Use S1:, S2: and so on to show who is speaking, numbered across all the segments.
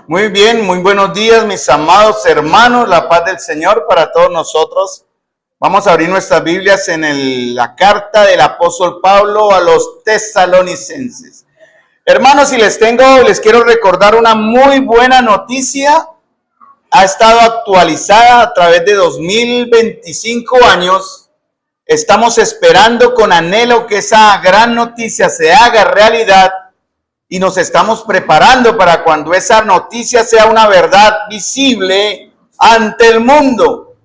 S1: Muy bien, muy buenos días, mis amados hermanos, la paz del Señor para todos nosotros. Vamos a abrir nuestras Biblias en la carta del apóstol Pablo a los tesalonicenses. Hermanos, si les quiero recordar una muy buena noticia. Ha estado actualizada a través de 2025 años. Estamos esperando con anhelo que esa gran noticia se haga realidad. Y nos estamos preparando para cuando esa noticia sea una verdad visible ante el mundo.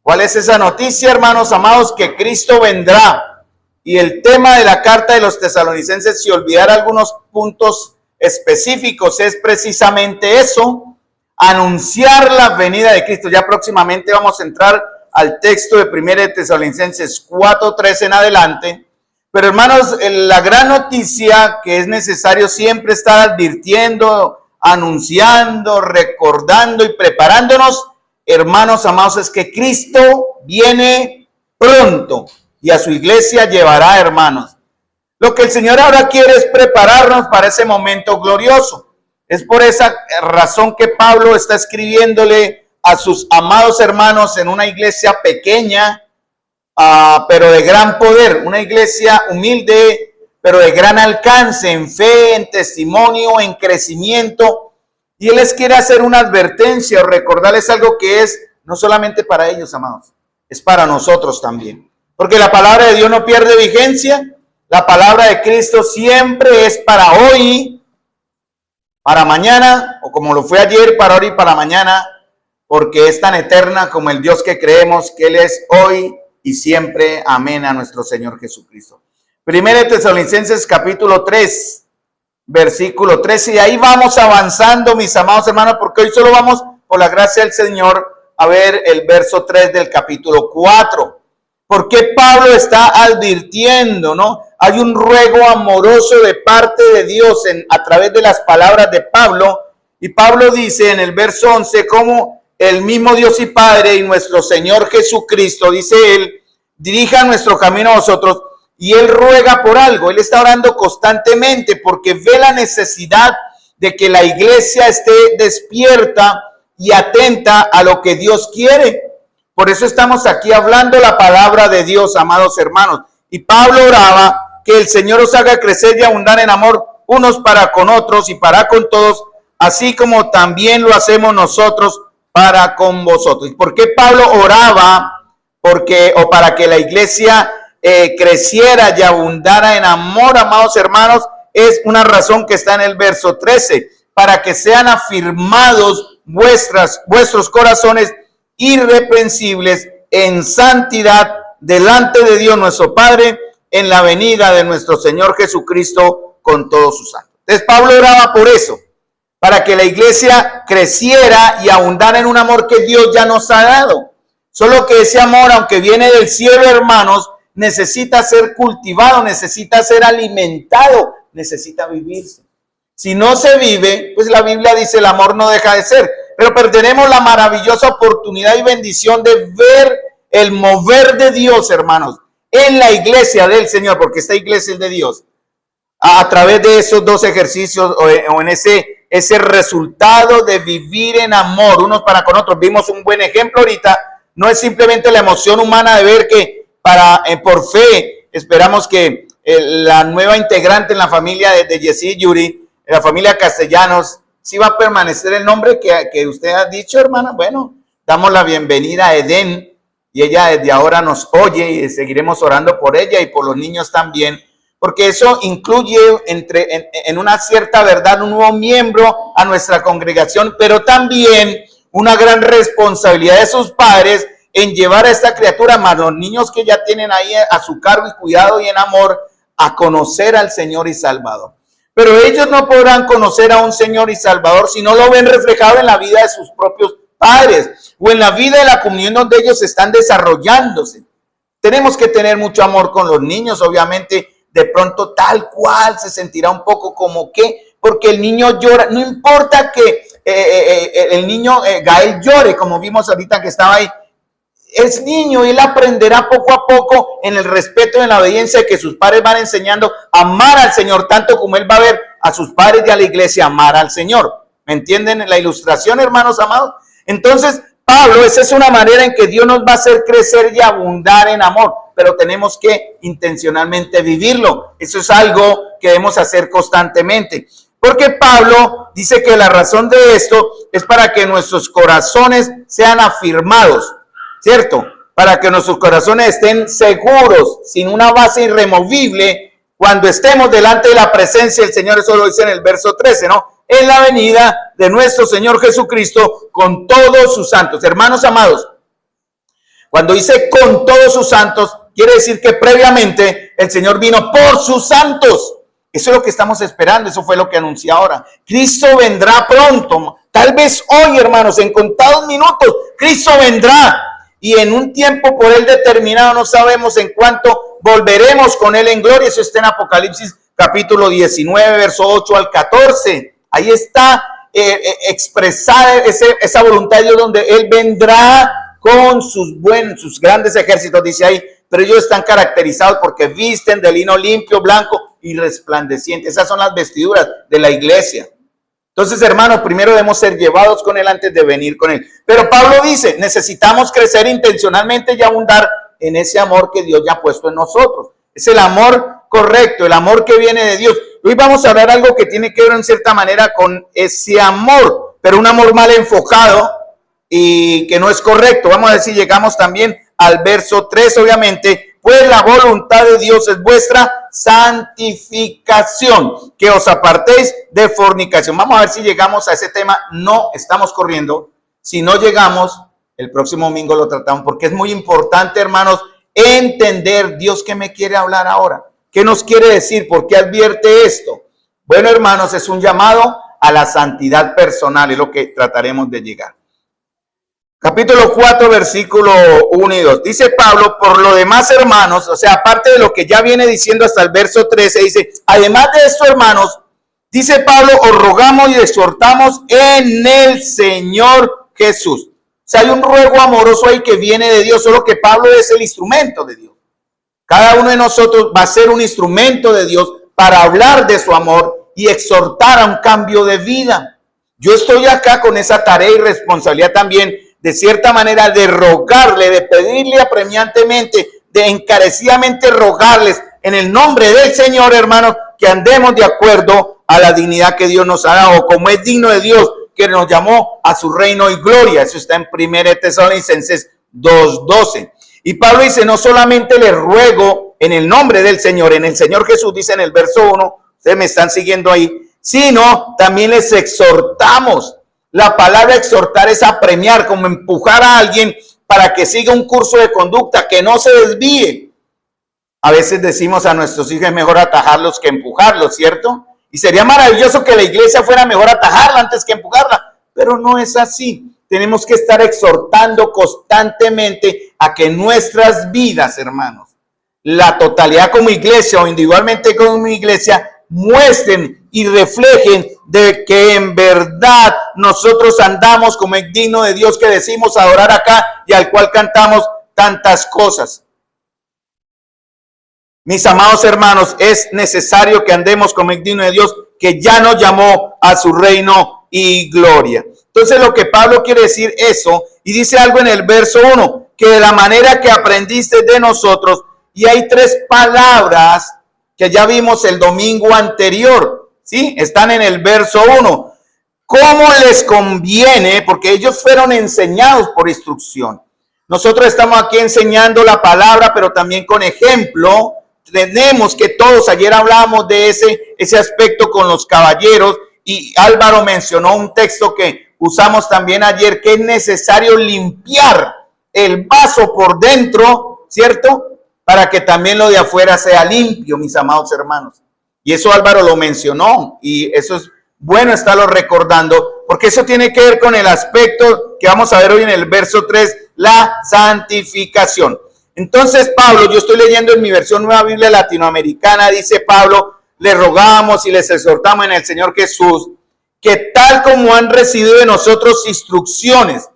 S1: ¿Cuál es esa noticia, hermanos amados? Que Cristo vendrá. Y el tema de la carta de los tesalonicenses, si olvidar algunos puntos específicos, es precisamente eso: anunciar la venida de Cristo. Ya próximamente vamos a entrar al texto de 1 Tesalonicenses 4:13 en adelante. Pero hermanos, la gran noticia que es necesario siempre estar advirtiendo, anunciando, recordando y preparándonos, hermanos amados, es que Cristo viene pronto y a su iglesia llevará, hermanos. Lo que el Señor ahora quiere es prepararnos para ese momento glorioso. Es por esa razón que Pablo está escribiéndole a sus amados hermanos en una iglesia pequeña, pero de gran poder, una iglesia humilde, pero de gran alcance en fe, en testimonio, en crecimiento. Y Él les quiere hacer una advertencia o recordarles algo que es no solamente para ellos, amados, es para nosotros también. Porque la palabra de Dios no pierde vigencia. La palabra de Cristo siempre es para hoy, para mañana, o como lo fue ayer, para ahora y para mañana, porque es tan eterna como el Dios que creemos que Él es hoy y siempre. Amén, a nuestro Señor Jesucristo. 1 Tesalonicenses capítulo 3, versículo 13. Y ahí vamos avanzando, mis amados hermanos, porque hoy solo vamos, por la gracia del Señor, a ver el verso 3 del capítulo 4. Porque Pablo está advirtiendo, ¿no? Hay un ruego amoroso de parte de Dios a través de las palabras de Pablo. Y Pablo dice en el verso 11, como el mismo Dios y Padre y nuestro Señor Jesucristo, dice Él, dirija nuestro camino a vosotros. Y Él ruega por algo. Él está orando constantemente porque ve la necesidad de que la iglesia esté despierta y atenta a lo que Dios quiere. Por eso estamos aquí hablando la palabra de Dios, amados hermanos. Y Pablo oraba que el Señor os haga crecer y abundar en amor unos para con otros y para con todos, así como también lo hacemos nosotros para con vosotros. ¿Y por qué Pablo oraba? Para que la iglesia creciera y abundara en amor, amados hermanos, es una razón que está en el verso 13, para que sean afirmados vuestros corazones irreprensibles en santidad delante de Dios nuestro Padre en la venida de nuestro Señor Jesucristo con todos sus santos. Entonces Pablo oraba por eso, para que la iglesia creciera y abundara en un amor que Dios ya nos ha dado. Solo que ese amor, aunque viene del cielo, hermanos, necesita ser cultivado, necesita ser alimentado, necesita vivirse. Si no se vive, pues la Biblia dice el amor no deja de ser. Pero tenemos la maravillosa oportunidad y bendición de ver el mover de Dios, hermanos, en la iglesia del Señor, porque esta iglesia es de Dios, a través de esos dos ejercicios o en ese resultado de vivir en amor unos para con otros. Vimos un buen ejemplo ahorita. No es simplemente la emoción humana de ver que por fe esperamos que la nueva integrante en la familia de Jessy y Yuri, en la familia Castellanos, sí va a permanecer el nombre que usted ha dicho, hermana. Bueno, damos la bienvenida a Edén y ella desde ahora nos oye y seguiremos orando por ella y por los niños también, porque eso incluye en una cierta verdad un nuevo miembro a nuestra congregación, pero también una gran responsabilidad de sus padres en llevar a esta criatura, más los niños que ya tienen ahí a su cargo y cuidado y en amor, a conocer al Señor y Salvador. Pero ellos no podrán conocer a un Señor y Salvador si no lo ven reflejado en la vida de sus propios padres o en la vida de la comunión donde ellos están desarrollándose. Tenemos que tener mucho amor con los niños, obviamente. De pronto tal cual se sentirá un poco como que, porque el niño llora, no importa que el niño Gael llore, como vimos ahorita que estaba ahí, es niño y él aprenderá poco a poco en el respeto y en la obediencia que sus padres van enseñando a amar al Señor, tanto como él va a ver a sus padres y a la iglesia amar al Señor. ¿Me entienden la ilustración, hermanos amados? Entonces, Pablo, esa es una manera en que Dios nos va a hacer crecer y abundar en amor, pero tenemos que intencionalmente vivirlo. Eso es algo que debemos hacer constantemente. Porque Pablo dice que la razón de esto es para que nuestros corazones sean afirmados, ¿cierto? Para que nuestros corazones estén seguros, sin una base irremovible, cuando estemos delante de la presencia del Señor. Eso lo dice en el verso 13, ¿no? En la venida de nuestro Señor Jesucristo con todos sus santos. Hermanos amados, cuando dice con todos sus santos, quiere decir que previamente el Señor vino por sus santos. Eso es lo que estamos esperando, eso fue lo que anuncié ahora. Cristo vendrá pronto, tal vez hoy, hermanos, en contados minutos, Cristo vendrá. Y en un tiempo por Él determinado, no sabemos en cuánto volveremos con Él en gloria. Eso está en Apocalipsis capítulo 19, verso 8 al 14. Ahí está expresada esa voluntad de Dios, donde Él vendrá con sus grandes ejércitos, dice ahí. Pero ellos están caracterizados porque visten de lino limpio, blanco y resplandeciente. Esas son las vestiduras de la iglesia. Entonces, hermanos, primero debemos ser llevados con Él antes de venir con Él. Pero Pablo dice, necesitamos crecer intencionalmente y abundar en ese amor que Dios ya ha puesto en nosotros. Es el amor correcto, el amor que viene de Dios. Hoy vamos a hablar algo que tiene que ver en cierta manera con ese amor, pero un amor mal enfocado y que no es correcto. Vamos a ver si llegamos también al verso 3, obviamente. Pues la voluntad de Dios es vuestra santificación, que os apartéis de fornicación. Vamos a ver si llegamos a ese tema. No estamos corriendo. Si no llegamos, el próximo domingo lo tratamos, porque es muy importante, hermanos, entender Dios qué me quiere hablar ahora. ¿Qué nos quiere decir? ¿Por qué advierte esto? Bueno, hermanos, es un llamado a la santidad personal, es lo que trataremos de llegar. Capítulo 4, versículo 1 y 2. Dice Pablo, por lo demás, hermanos, o sea, aparte de lo que ya viene diciendo hasta el verso 13, dice, además de esto, hermanos, dice Pablo, os rogamos y exhortamos en el Señor Jesús. O sea, hay un ruego amoroso ahí que viene de Dios, solo que Pablo es el instrumento de Dios. Cada uno de nosotros va a ser un instrumento de Dios para hablar de su amor y exhortar a un cambio de vida. Yo estoy acá con esa tarea y responsabilidad también, de cierta manera, de rogarle, de pedirle apremiantemente, de encarecidamente rogarles en el nombre del Señor, hermanos, que andemos de acuerdo a la dignidad que Dios nos ha dado, como es digno de Dios, que nos llamó a su reino y gloria. Eso está en 1 Tesalonicenses 2:12. Y Pablo dice, no solamente le ruego en el nombre del Señor, en el Señor Jesús, dice en el verso 1, ustedes me están siguiendo ahí, sino también les exhortamos. La palabra exhortar es apremiar, como empujar a alguien para que siga un curso de conducta, que no se desvíe. A veces decimos a nuestros hijos, es mejor atajarlos que empujarlos, ¿cierto? Y sería maravilloso que la iglesia fuera mejor atajarla antes que empujarla, pero no es así. Tenemos que estar exhortando constantemente a que nuestras vidas, hermanos, la totalidad como iglesia o individualmente como iglesia, muestren y reflejen de que en verdad nosotros andamos como es digno de Dios, que decimos adorar acá y al cual cantamos tantas cosas. Mis amados hermanos, es necesario que andemos como es digno de Dios, que ya nos llamó a su reino y gloria. Entonces lo que Pablo quiere decir eso, y dice algo en el verso 1, que de la manera que aprendiste de nosotros, y hay 3 palabras que ya vimos el domingo anterior, ¿sí? Están en el verso 1. ¿Cómo les conviene? Porque ellos fueron enseñados por instrucción. Nosotros estamos aquí enseñando la palabra, pero también con ejemplo. Tenemos que todos, ayer hablamos de ese aspecto con los caballeros, y Álvaro mencionó un texto que usamos también ayer, que es necesario limpiar el vaso por dentro, ¿cierto? Para que también lo de afuera sea limpio, mis amados hermanos. Y eso Álvaro lo mencionó, y eso es bueno estarlo recordando, porque eso tiene que ver con el aspecto que vamos a ver hoy en el verso 3, la santificación. Entonces Pablo, yo estoy leyendo en mi versión Nueva Biblia Latinoamericana, dice Pablo, les rogamos y les exhortamos en el Señor Jesús, que tal como han recibido de nosotros instrucciones.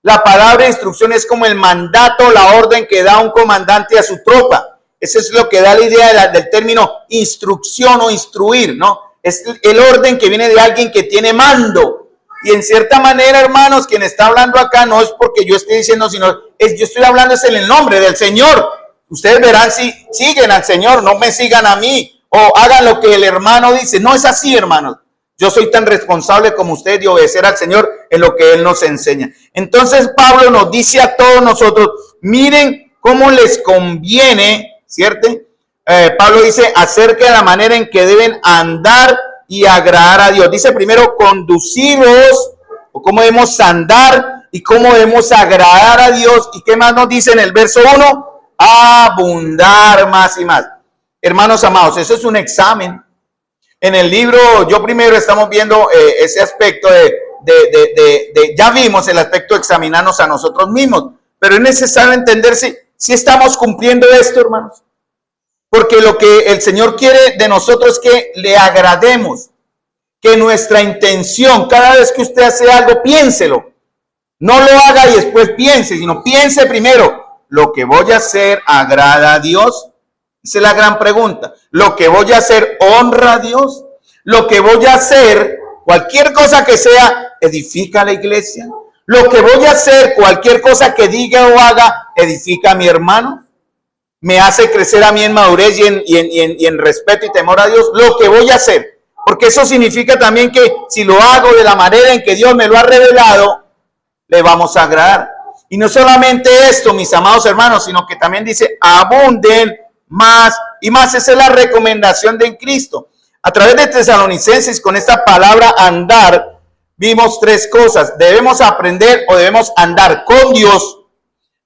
S1: La palabra instrucción es como el mandato, la orden que da un comandante a su tropa. Eso es lo que da la idea del término instrucción o instruir, ¿no? Es el orden que viene de alguien que tiene mando. Y en cierta manera, hermanos, quien está hablando acá no es porque yo esté diciendo, sino yo estoy hablando es en el nombre del Señor. Ustedes verán si siguen al Señor, no me sigan a mí o hagan lo que el hermano dice. No es así, hermanos. Yo soy tan responsable como usted de obedecer al Señor en lo que Él nos enseña. Entonces Pablo nos dice a todos nosotros, miren cómo les conviene, ¿cierto? Pablo dice acerca de la manera en que deben andar y agradar a Dios. Dice primero conduciros, o cómo debemos andar y cómo debemos agradar a Dios. ¿Y qué más nos dice en el verso 1? Abundar más y más. Hermanos amados, eso es un examen. En el libro, yo primero estamos viendo ese aspecto ya vimos el aspecto de examinarnos a nosotros mismos, pero es necesario entender si estamos cumpliendo esto, hermanos. Porque lo que el Señor quiere de nosotros es que le agrademos, que nuestra intención, cada vez que usted hace algo, piénselo. No lo haga y después piense, sino piense primero, ¿lo que voy a hacer agrada a Dios? Esa es la gran pregunta. ¿Lo que voy a hacer honra a Dios? ¿Lo que voy a hacer, cualquier cosa que sea, edifica a la iglesia? ¿Lo que voy a hacer, cualquier cosa que diga o haga, edifica a mi hermano? ¿Me hace crecer a mí en madurez y en respeto y temor a Dios? Lo que voy a hacer. Porque eso significa también que si lo hago de la manera en que Dios me lo ha revelado, le vamos a agradar. Y no solamente esto, mis amados hermanos, sino que también dice, abunden más y más. Esa es la recomendación de Cristo. A través de Tesalonicenses, con esta palabra andar, vimos tres cosas. Debemos aprender o debemos andar con Dios.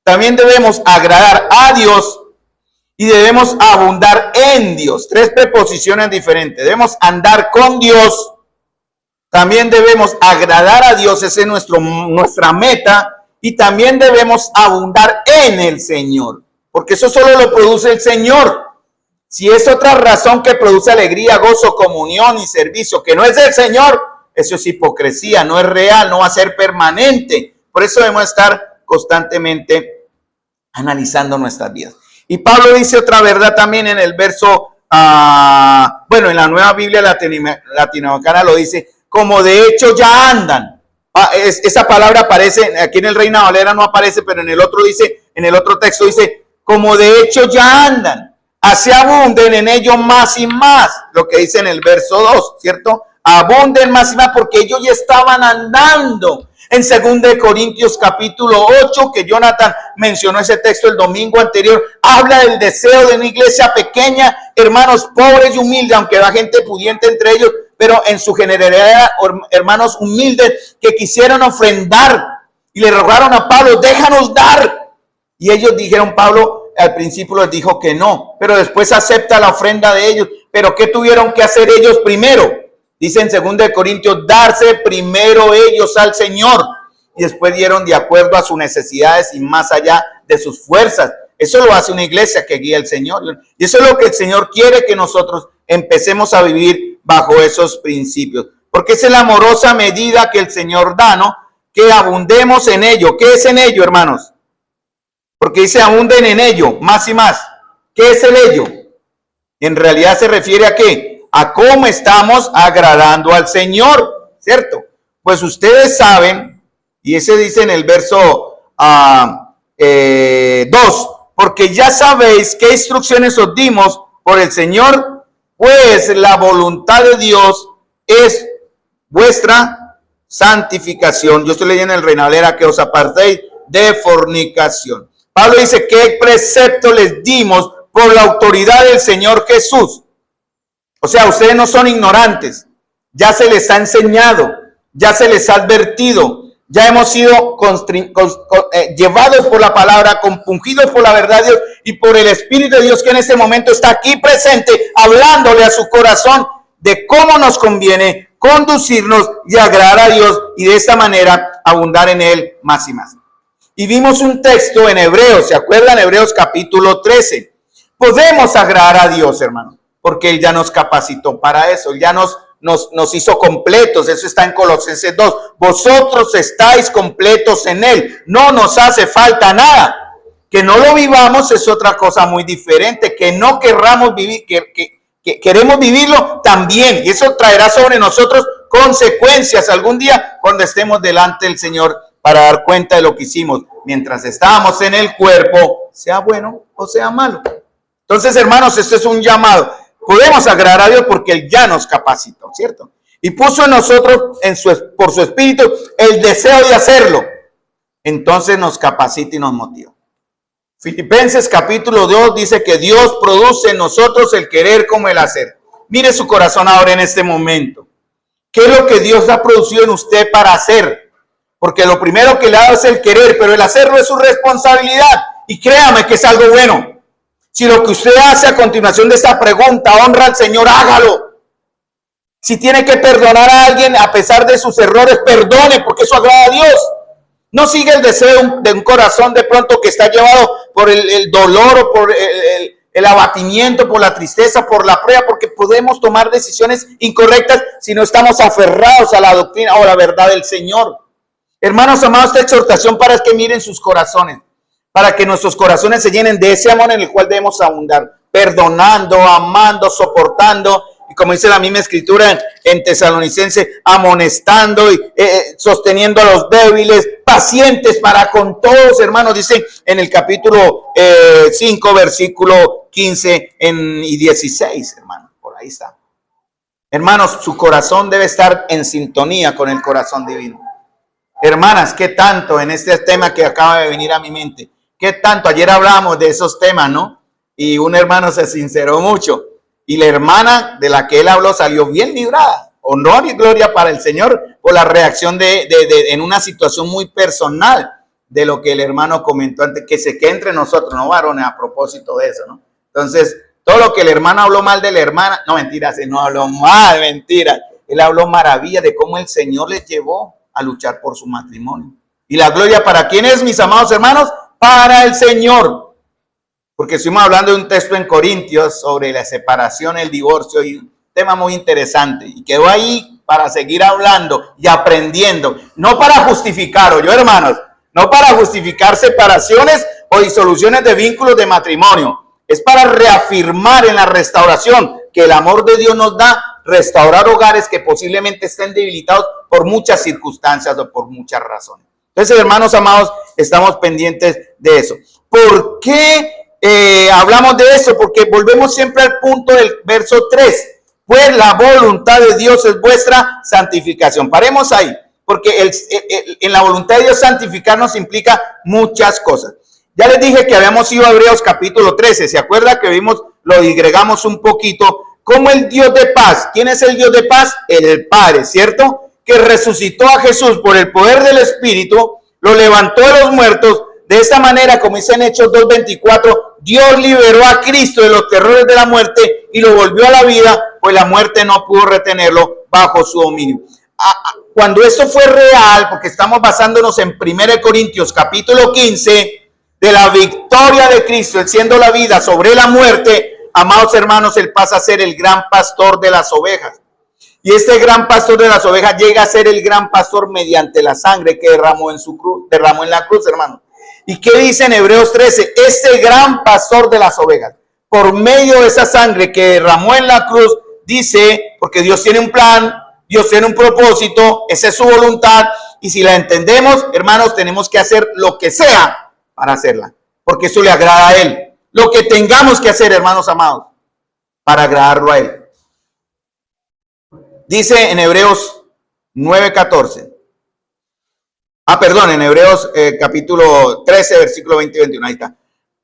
S1: También debemos agradar a Dios y debemos abundar en Dios. Tres preposiciones diferentes. Debemos andar con Dios. También debemos agradar a Dios. Esa es nuestra meta. Y también debemos abundar en el Señor. Porque eso solo lo produce el Señor. Si es otra razón que produce alegría, gozo, comunión y servicio, que no es del Señor, eso es hipocresía, no es real, no va a ser permanente. Por eso debemos estar constantemente analizando nuestras vidas. Y Pablo dice otra verdad también en el verso, en la Nueva Biblia Latinoamericana lo dice, como de hecho ya andan. Esa palabra aparece, aquí en el Reina Valera no aparece, pero en el otro dice, en el otro texto dice, como de hecho ya andan. Así abunden en ello más y más, lo que dice en el verso 2, ¿cierto? Abunden más y más porque ellos ya estaban andando. En 2 Corintios capítulo 8, que Jonathan mencionó ese texto el domingo anterior, habla del deseo de una iglesia pequeña, hermanos pobres y humildes, aunque va gente pudiente entre ellos, pero en su generalidad, hermanos humildes que quisieron ofrendar y le rogaron a Pablo, déjanos dar. Y ellos dijeron, Pablo al principio les dijo que no, pero después acepta la ofrenda de ellos. Pero ¿qué tuvieron que hacer ellos primero? Dice en 2 Corintios, darse primero ellos al Señor. Y después dieron de acuerdo a sus necesidades y más allá de sus fuerzas. Eso lo hace una iglesia que guía al Señor. Y eso es lo que el Señor quiere que nosotros empecemos a vivir bajo esos principios. Porque esa es la amorosa medida que el Señor da, ¿no? Que abundemos en ello. ¿Qué es en ello, hermanos? Porque dice abunden en ello, más y más. ¿Qué es el ello? En realidad se refiere a qué? A cómo estamos agradando al Señor, ¿cierto? Pues ustedes saben, y ese dice en el verso 2, porque ya sabéis qué instrucciones os dimos por el Señor, pues la voluntad de Dios es vuestra santificación. Yo estoy leyendo en el Reina Valera, que os apartéis de fornicación. Pablo dice, ¿qué precepto les dimos por la autoridad del Señor Jesús? O sea, ustedes no son ignorantes. Ya se les ha enseñado, ya se les ha advertido, ya hemos sido llevados por la palabra, compungidos por la verdad de Dios y por el Espíritu de Dios que en este momento está aquí presente, hablándole a su corazón de cómo nos conviene conducirnos y agradar a Dios y de esta manera abundar en Él más y más. Y vimos un texto en Hebreos, ¿se acuerdan? Hebreos capítulo 13. Podemos agradar a Dios, hermanos, porque Él ya nos capacitó para eso, Él ya nos hizo completos. Eso está en Colosenses 2. Vosotros estáis completos en Él, no nos hace falta nada. Que no lo vivamos es otra cosa muy diferente, que no querramos vivir, que queremos vivirlo también, y eso traerá sobre nosotros consecuencias algún día cuando estemos delante del Señor para dar cuenta de lo que hicimos mientras estábamos en el cuerpo, sea bueno o sea malo. Entonces, hermanos, esto es un llamado. Podemos agradar a Dios porque Él ya nos capacitó, ¿cierto? Y puso en nosotros, por su Espíritu, el deseo de hacerlo. Entonces nos capacita y nos motiva. Filipenses capítulo 2 dice que Dios produce en nosotros el querer como el hacer. Mire su corazón ahora en este momento. ¿Qué es lo que Dios ha producido en usted para hacer? Porque lo primero que le ha dado es el querer, pero el hacerlo es su responsabilidad. Y créame que es algo bueno. Si lo que usted hace a continuación de esta pregunta honra al Señor, hágalo. Si tiene que perdonar a alguien a pesar de sus errores, perdone, porque eso agrada a Dios. No sigue el deseo de un corazón de pronto que está llevado por el dolor o por el abatimiento, por la tristeza, por la prueba, porque podemos tomar decisiones incorrectas si no estamos aferrados a la doctrina o a la verdad del Señor. Hermanos amados, esta exhortación para que miren sus corazones, para que nuestros corazones se llenen de ese amor en el cual debemos abundar, perdonando, amando, soportando, y como dice la misma escritura en Tesalonicense, amonestando y sosteniendo a los débiles, pacientes para con todos, hermanos, dice en el capítulo 5, versículo 15 y 16, hermano, por ahí está. Hermanos, su corazón debe estar en sintonía con el corazón divino. Hermanas, ¿qué tanto en este tema que acaba de venir a mi mente? ¿Qué tanto? Ayer hablamos de esos temas, ¿no? Y un hermano se sinceró mucho. Y la hermana de la que él habló salió bien librada. Honor y gloria para el Señor por la reacción en una situación muy personal de lo que el hermano comentó antes, que se quede entre nosotros, no varones, a propósito de eso, ¿no? Entonces, todo lo que el hermano habló mal de la hermana, no, mentira, no habló mal, mentira. Él habló maravilla de cómo el Señor les llevó a luchar por su matrimonio. Y la gloria, ¿para quién es, mis amados hermanos? Para el Señor. Porque estuvimos hablando de un texto en Corintios sobre la separación, el divorcio, y un tema muy interesante. Y quedó ahí para seguir hablando y aprendiendo. No para justificar, ¿oyó, hermanos? No para justificar separaciones o disoluciones de vínculos de matrimonio. Es para reafirmar en la restauración que el amor de Dios nos da, restaurar hogares que posiblemente estén debilitados por muchas circunstancias o por muchas razones. Entonces, hermanos amados, estamos pendientes de eso. ¿Por qué hablamos de eso? Porque volvemos siempre al punto del verso 3. Pues la voluntad de Dios es vuestra santificación. Paremos ahí, porque en la voluntad de Dios santificarnos implica muchas cosas. Ya les dije que habíamos ido a Hebreos capítulo 13. ¿Se acuerda que vimos, lo digregamos un poquito? Como el Dios de paz. ¿Quién es el Dios de paz? El Padre, ¿cierto? Que resucitó a Jesús por el poder del Espíritu, lo levantó de los muertos. De esta manera, como dice en Hechos 2:24, Dios liberó a Cristo de los terrores de la muerte y lo volvió a la vida, pues la muerte no pudo retenerlo bajo su dominio. Cuando esto fue real, porque estamos basándonos en 1 Corintios capítulo 15, de la victoria de Cristo, él siendo la vida sobre la muerte, amados hermanos, él pasa a ser el gran pastor de las ovejas. Y este gran pastor de las ovejas llega a ser el gran pastor mediante la sangre que derramó en la cruz, hermanos. ¿Y qué dice en Hebreos 13? Este gran pastor de las ovejas, por medio de esa sangre que derramó en la cruz, dice, porque Dios tiene un plan, Dios tiene un propósito, esa es su voluntad, y si la entendemos, hermanos, tenemos que hacer lo que sea para hacerla, porque eso le agrada a Él. Lo que tengamos que hacer, hermanos amados, para agradarlo a Él. Dice en Hebreos 9:14. En Hebreos capítulo 13, versículo 20 y 21. Ahí está.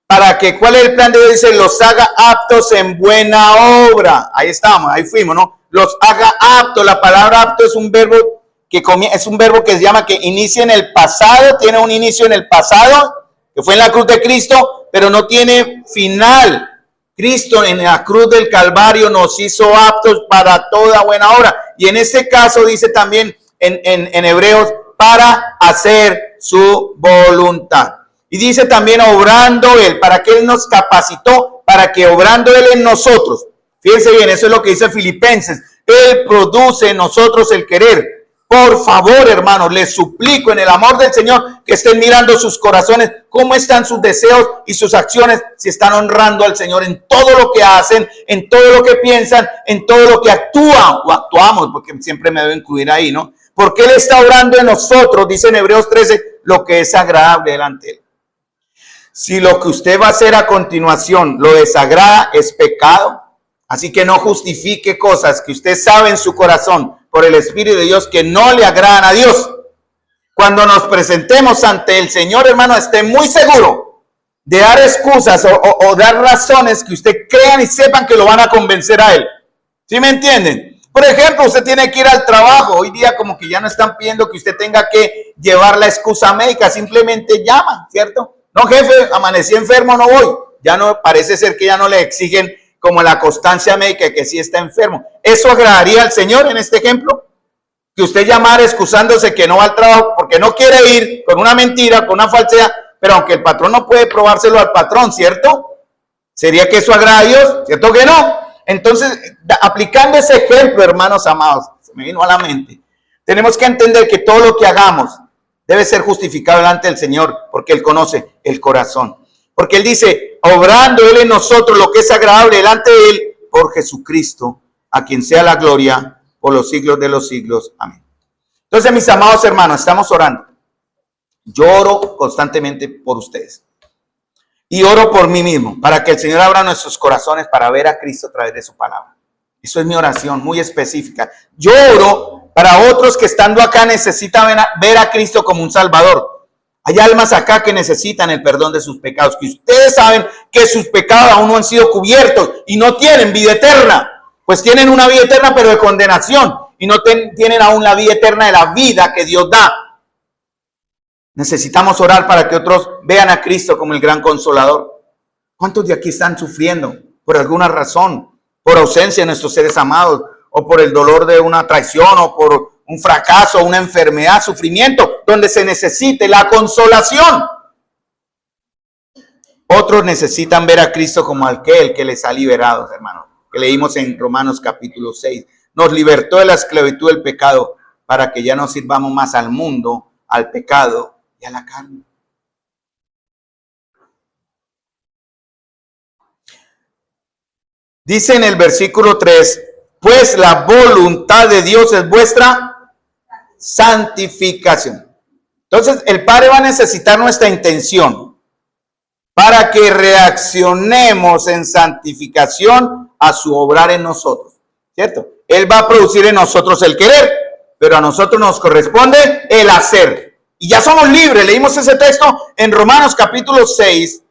S1: Para que, ¿cuál es el plan de Dios? Dice, los haga aptos en buena obra. Ahí estamos, ahí fuimos, ¿no? Los haga aptos. La palabra apto es un verbo que se llama que inicia en el pasado, tiene un inicio en el pasado, que fue en la cruz de Cristo, pero no tiene final. Cristo en la cruz del Calvario nos hizo aptos para toda buena obra. Y en este caso dice también en Hebreos, para hacer su voluntad. Y dice también obrando Él, para que Él nos capacitó, para que obrando Él en nosotros. Fíjense bien, eso es lo que dice Filipenses. Él produce en nosotros el querer. Por favor, hermanos, les suplico en el amor del Señor que estén mirando sus corazones, cómo están sus deseos y sus acciones, si están honrando al Señor en todo lo que hacen, en todo lo que piensan, en todo lo que actúan o actuamos, porque siempre me debo incluir ahí, ¿no? Porque Él está obrando en nosotros, dice en Hebreos 13, lo que es agradable delante de Él. Si lo que usted va a hacer a continuación lo desagrada, es pecado. Así que no justifique cosas que usted sabe en su corazón por el Espíritu de Dios que no le agradan a Dios. Cuando nos presentemos ante el Señor, hermano, esté muy seguro de dar excusas o dar razones que usted crean y sepan que lo van a convencer a Él. ¿Sí me entienden? Por ejemplo, usted tiene que ir al trabajo. Hoy día como que ya no están pidiendo que usted tenga que llevar la excusa médica. Simplemente llama, ¿cierto? No, jefe, amanecí enfermo, no voy. Ya no, parece ser que ya no le exigen como la constancia médica que sí está enfermo. ¿Eso agradaría al Señor en este ejemplo? Que usted llamara excusándose que no va al trabajo porque no quiere ir, con una mentira, con una falsedad, pero aunque el patrón no puede probárselo al patrón, ¿cierto? ¿Sería que eso agrada a Dios? ¿Cierto que no? Entonces, aplicando ese ejemplo, hermanos amados, se me vino a la mente, tenemos que entender que todo lo que hagamos debe ser justificado delante del Señor, porque Él conoce el corazón. Porque Él dice, obrando Él en nosotros lo que es agradable delante de Él, por Jesucristo, a quien sea la gloria por los siglos de los siglos. Amén. Entonces, mis amados hermanos, estamos orando. Yo oro constantemente por ustedes. Y oro por mí mismo, para que el Señor abra nuestros corazones para ver a Cristo a través de su palabra. Eso es mi oración, muy específica. Yo oro para otros que estando acá necesitan ver a Cristo como un Salvador. Hay almas acá que necesitan el perdón de sus pecados, que ustedes saben que sus pecados aún no han sido cubiertos y no tienen vida eterna. Pues tienen una vida eterna pero de condenación y no tienen aún la vida eterna de la vida que Dios da. Necesitamos orar para que otros vean a Cristo como el gran consolador. ¿Cuántos de aquí están sufriendo por alguna razón? Por ausencia de nuestros seres amados, o por el dolor de una traición, o por un fracaso, una enfermedad, sufrimiento, donde se necesite la consolación. Otros necesitan ver a Cristo como aquel que les ha liberado, hermanos, que leímos en Romanos capítulo 6. Nos libertó de la esclavitud del pecado para que ya no sirvamos más al mundo, al pecado y a la carne. Dice en el versículo 3, pues la voluntad de Dios es vuestra santificación. Entonces el Padre va a necesitar nuestra intención para que reaccionemos en santificación a su obrar en nosotros, ¿cierto? Él va a producir en nosotros el querer, pero a nosotros nos corresponde el hacer. Y ya somos libres. Leímos ese texto en Romanos capítulo 6,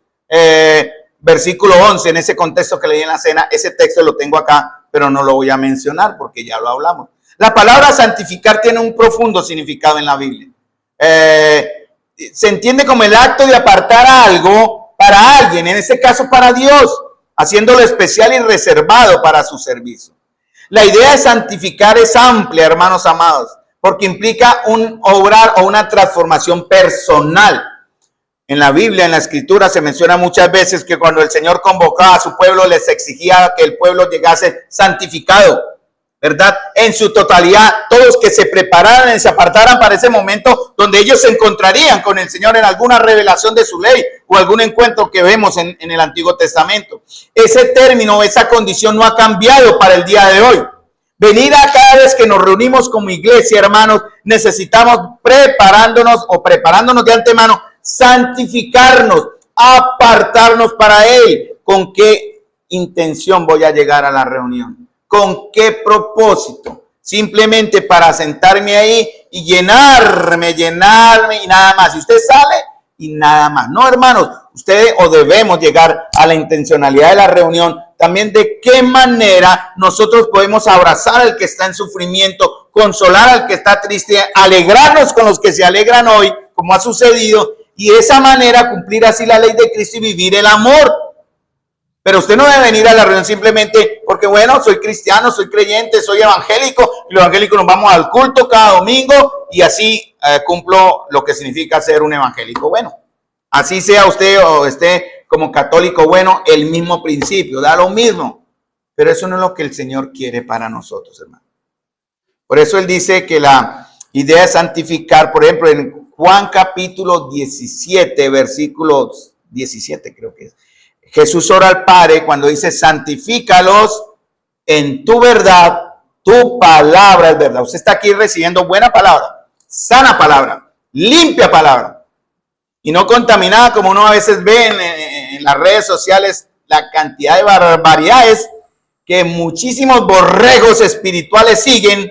S1: versículo 11, en ese contexto que leí en la cena. Ese texto lo tengo acá, pero no lo voy a mencionar porque ya lo hablamos. La palabra santificar tiene un profundo significado en la Biblia. Se entiende como el acto de apartar algo para alguien, en este caso para Dios, haciéndolo especial y reservado para su servicio. La idea de santificar es amplia, hermanos amados, porque implica un obrar o una transformación personal. En la Biblia, en la Escritura, se menciona muchas veces que cuando el Señor convocaba a su pueblo, les exigía que el pueblo llegase santificado, ¿verdad? En su totalidad, todos que se prepararan y se apartaran para ese momento donde ellos se encontrarían con el Señor en alguna revelación de su ley o algún encuentro que vemos en el Antiguo Testamento. Ese término, esa condición no ha cambiado para el día de hoy. Venir a cada vez que nos reunimos como iglesia, hermanos, necesitamos preparándonos de antemano, santificarnos, apartarnos para Él. ¿Con qué intención voy a llegar a la reunión? ¿Con qué propósito? Simplemente para sentarme ahí y llenarme y nada más. Y usted sale y nada más. No, hermanos, ustedes o debemos llegar a la intencionalidad de la reunión. También de qué manera nosotros podemos abrazar al que está en sufrimiento, consolar al que está triste, alegrarnos con los que se alegran hoy, como ha sucedido, y de esa manera cumplir así la ley de Cristo y vivir el amor. Pero usted no debe venir a la reunión simplemente porque, bueno, soy cristiano, soy creyente, soy evangélico, y los evangélicos nos vamos al culto cada domingo y así cumplo lo que significa ser un evangélico. Bueno, así sea usted o esté como católico, bueno, el mismo principio, da lo mismo. Pero eso no es lo que el Señor quiere para nosotros, hermano. Por eso Él dice que la idea de santificar, por ejemplo, en Juan capítulo 17, versículos 17 creo que es. Jesús ora al Padre cuando dice, santifícalos en tu verdad, tu palabra es verdad. Usted está aquí recibiendo buena palabra, sana palabra, limpia palabra, y no contaminada como uno a veces ve en las redes sociales, la cantidad de barbaridades que muchísimos borregos espirituales siguen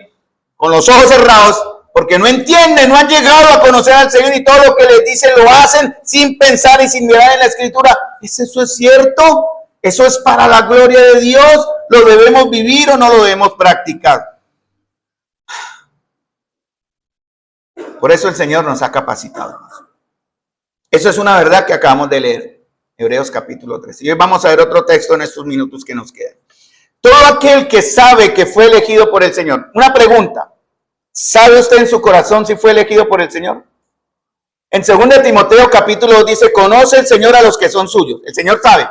S1: con los ojos cerrados, porque no entienden, no han llegado a conocer al Señor y todo lo que les dice lo hacen sin pensar y sin mirar en la Escritura. ¿Eso es cierto? ¿Eso es para la gloria de Dios? ¿Lo debemos vivir o no lo debemos practicar? Por eso el Señor nos ha capacitado. Eso es una verdad que acabamos de leer, Hebreos capítulo 3. Y hoy vamos a ver otro texto en estos minutos que nos quedan. Todo aquel que sabe que fue elegido por el Señor. Una pregunta. ¿Sabe usted en su corazón si fue elegido por el Señor? En 2 Timoteo capítulo 2 dice, conoce el Señor a los que son suyos. El Señor sabe.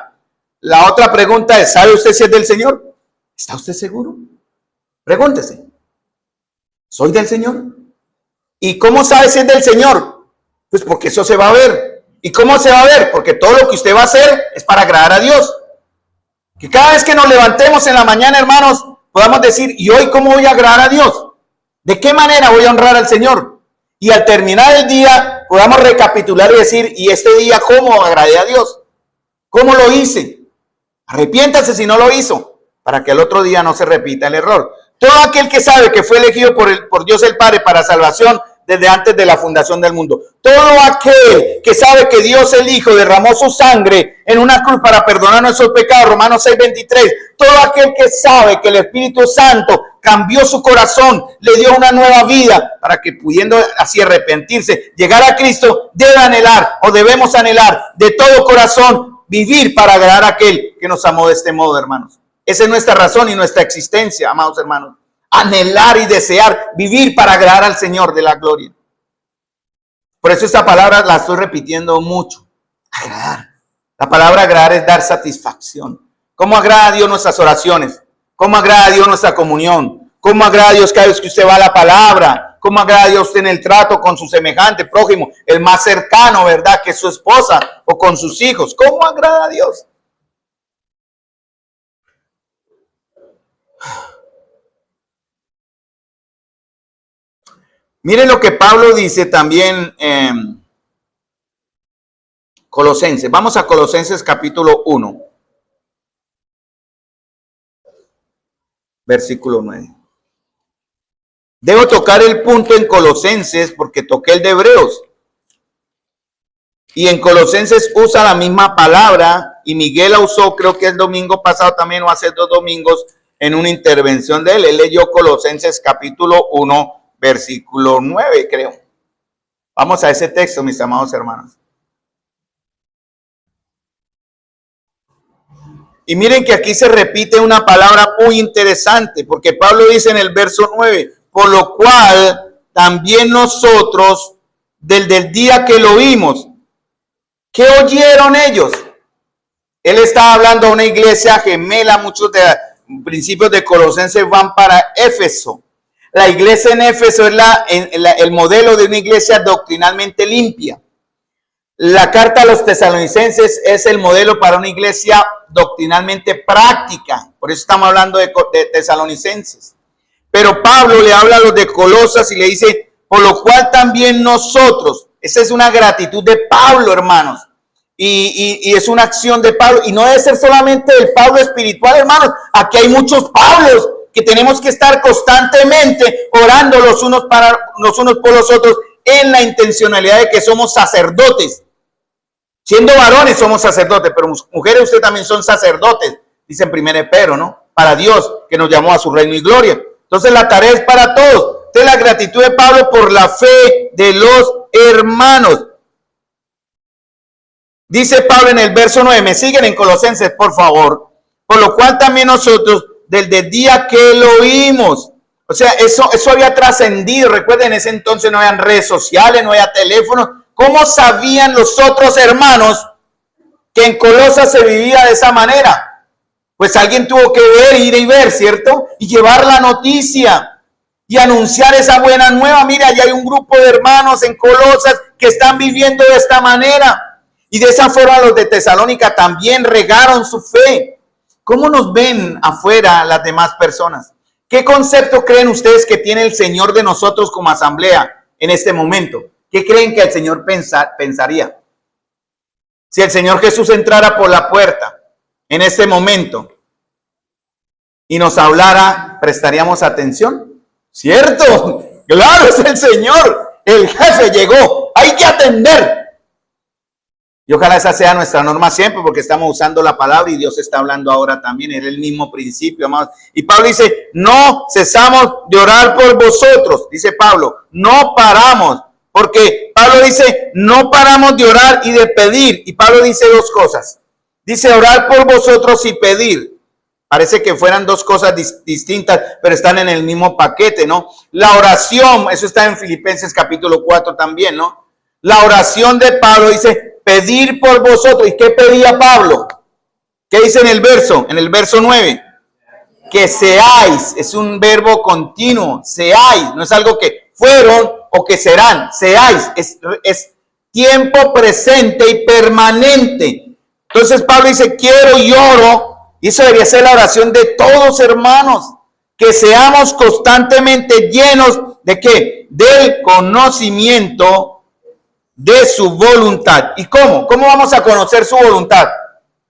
S1: La otra pregunta es, ¿sabe usted si es del Señor? ¿Está usted seguro? Pregúntese. ¿Soy del Señor? ¿Y cómo sabe si es del Señor? Pues porque eso se va a ver. ¿Y cómo se va a ver? Porque todo lo que usted va a hacer es para agradar a Dios. Que cada vez que nos levantemos en la mañana, hermanos, podamos decir, ¿y hoy cómo voy a agradar a Dios? ¿De qué manera voy a honrar al Señor? Y al terminar el día, podamos recapitular y decir, ¿y este día cómo agradé a Dios? ¿Cómo lo hice? Arrepiéntase si no lo hizo, para que el otro día no se repita el error. Todo aquel que sabe que fue elegido por Dios el Padre para salvación desde antes de la fundación del mundo. Todo aquel que sabe que Dios el Hijo derramó su sangre en una cruz para perdonar nuestros pecados, Romanos 6:23. Todo aquel que sabe que el Espíritu Santo cambió su corazón, le dio una nueva vida para que pudiendo así arrepentirse, llegar a Cristo, debe anhelar o debemos anhelar de todo corazón vivir para agradar a aquel que nos amó de este modo, hermanos. Esa es nuestra razón y nuestra existencia, amados hermanos. Anhelar y desear vivir para agradar al Señor de la gloria. Por eso esta palabra la estoy repitiendo mucho. Agradar. La palabra agradar es dar satisfacción. ¿Cómo agrada a Dios nuestras oraciones? ¿Cómo agrada a Dios nuestra comunión? ¿Cómo agrada a Dios cada vez que usted va a la palabra? ¿Cómo agrada a Dios usted en el trato con su semejante prójimo? El más cercano, ¿verdad? Que es su esposa o con sus hijos. ¿Cómo agrada a Dios? Miren lo que Pablo dice también en Colosenses. Vamos a Colosenses capítulo 1, versículo 9. Debo tocar el punto en Colosenses porque toqué el de Hebreos. Y en Colosenses usa la misma palabra y Miguel la usó, creo que el domingo pasado también o hace 2 domingos en una intervención de él. Él leyó Colosenses capítulo 1. Versículo 9, creo. Vamos a ese texto, mis amados hermanos. Y miren que aquí se repite una palabra muy interesante, porque Pablo dice en el verso 9, por lo cual también nosotros, desde el día que lo oímos, ¿qué oyeron ellos? Él estaba hablando a una iglesia gemela, muchos de principios de Colosenses van para Éfeso. La iglesia en Éfeso es el modelo de una iglesia doctrinalmente limpia. La carta a los tesalonicenses es el modelo para una iglesia doctrinalmente práctica. Por eso estamos hablando de tesalonicenses. Pero Pablo le habla a los de Colosas y le dice, por lo cual también nosotros. Esa es una gratitud de Pablo, hermanos. Y es una acción de Pablo. Y no debe ser solamente el Pablo espiritual, hermanos. Aquí hay muchos Pablos que tenemos que estar constantemente orando los unos por los otros en la intencionalidad de que somos sacerdotes. Siendo varones somos sacerdotes, pero mujeres ustedes también son sacerdotes, dice en 1 Pedro, ¿no? Para Dios que nos llamó a su reino y gloria. Entonces la tarea es para todos. Esta es la gratitud de Pablo por la fe de los hermanos. Dice Pablo en el verso 9, me siguen en Colosenses, por favor. Por lo cual también nosotros, desde el día que lo oímos. O sea, eso había trascendido. Recuerden, en ese entonces no habían redes sociales, no había teléfono. ¿Cómo sabían los otros hermanos que en Colosas se vivía de esa manera? Pues alguien tuvo que ir y ver, ¿cierto? Y llevar la noticia. y anunciar esa buena nueva. Mira, ya hay un grupo de hermanos en Colosas que están viviendo de esta manera. Y de esa forma los de Tesalónica también regaron su fe. ¿Cómo nos ven afuera las demás personas? ¿Qué concepto creen ustedes que tiene el Señor de nosotros como asamblea en este momento? ¿Qué creen que el Señor pensaría? Si el Señor Jesús entrara por la puerta en este momento y nos hablara, ¿prestaríamos atención? ¿Cierto? Claro, es el Señor. El jefe llegó. Hay que atender. Y ojalá esa sea nuestra norma siempre, porque estamos usando la palabra y Dios está hablando ahora también. Es el mismo principio, amados. Y Pablo dice, no cesamos de orar por vosotros. Dice Pablo, no paramos. Porque Pablo dice, no paramos de orar y de pedir. Y Pablo dice dos cosas. Dice orar por vosotros y pedir. Parece que fueran dos cosas distintas, pero están en el mismo paquete, ¿no? La oración, eso está en Filipenses capítulo 4 también, ¿no? La oración de Pablo dice, pedir por vosotros. ¿Y qué pedía Pablo? ¿Qué dice en el verso? En el verso 9. Que seáis, es un verbo continuo, seáis, no es algo que fueron o que serán, seáis, es tiempo presente y permanente. Entonces Pablo dice, quiero y oro, y eso debería ser la oración de todos, hermanos, que seamos constantemente llenos de ¿qué? Del conocimiento de su voluntad. ¿Y cómo? ¿Cómo vamos a conocer su voluntad?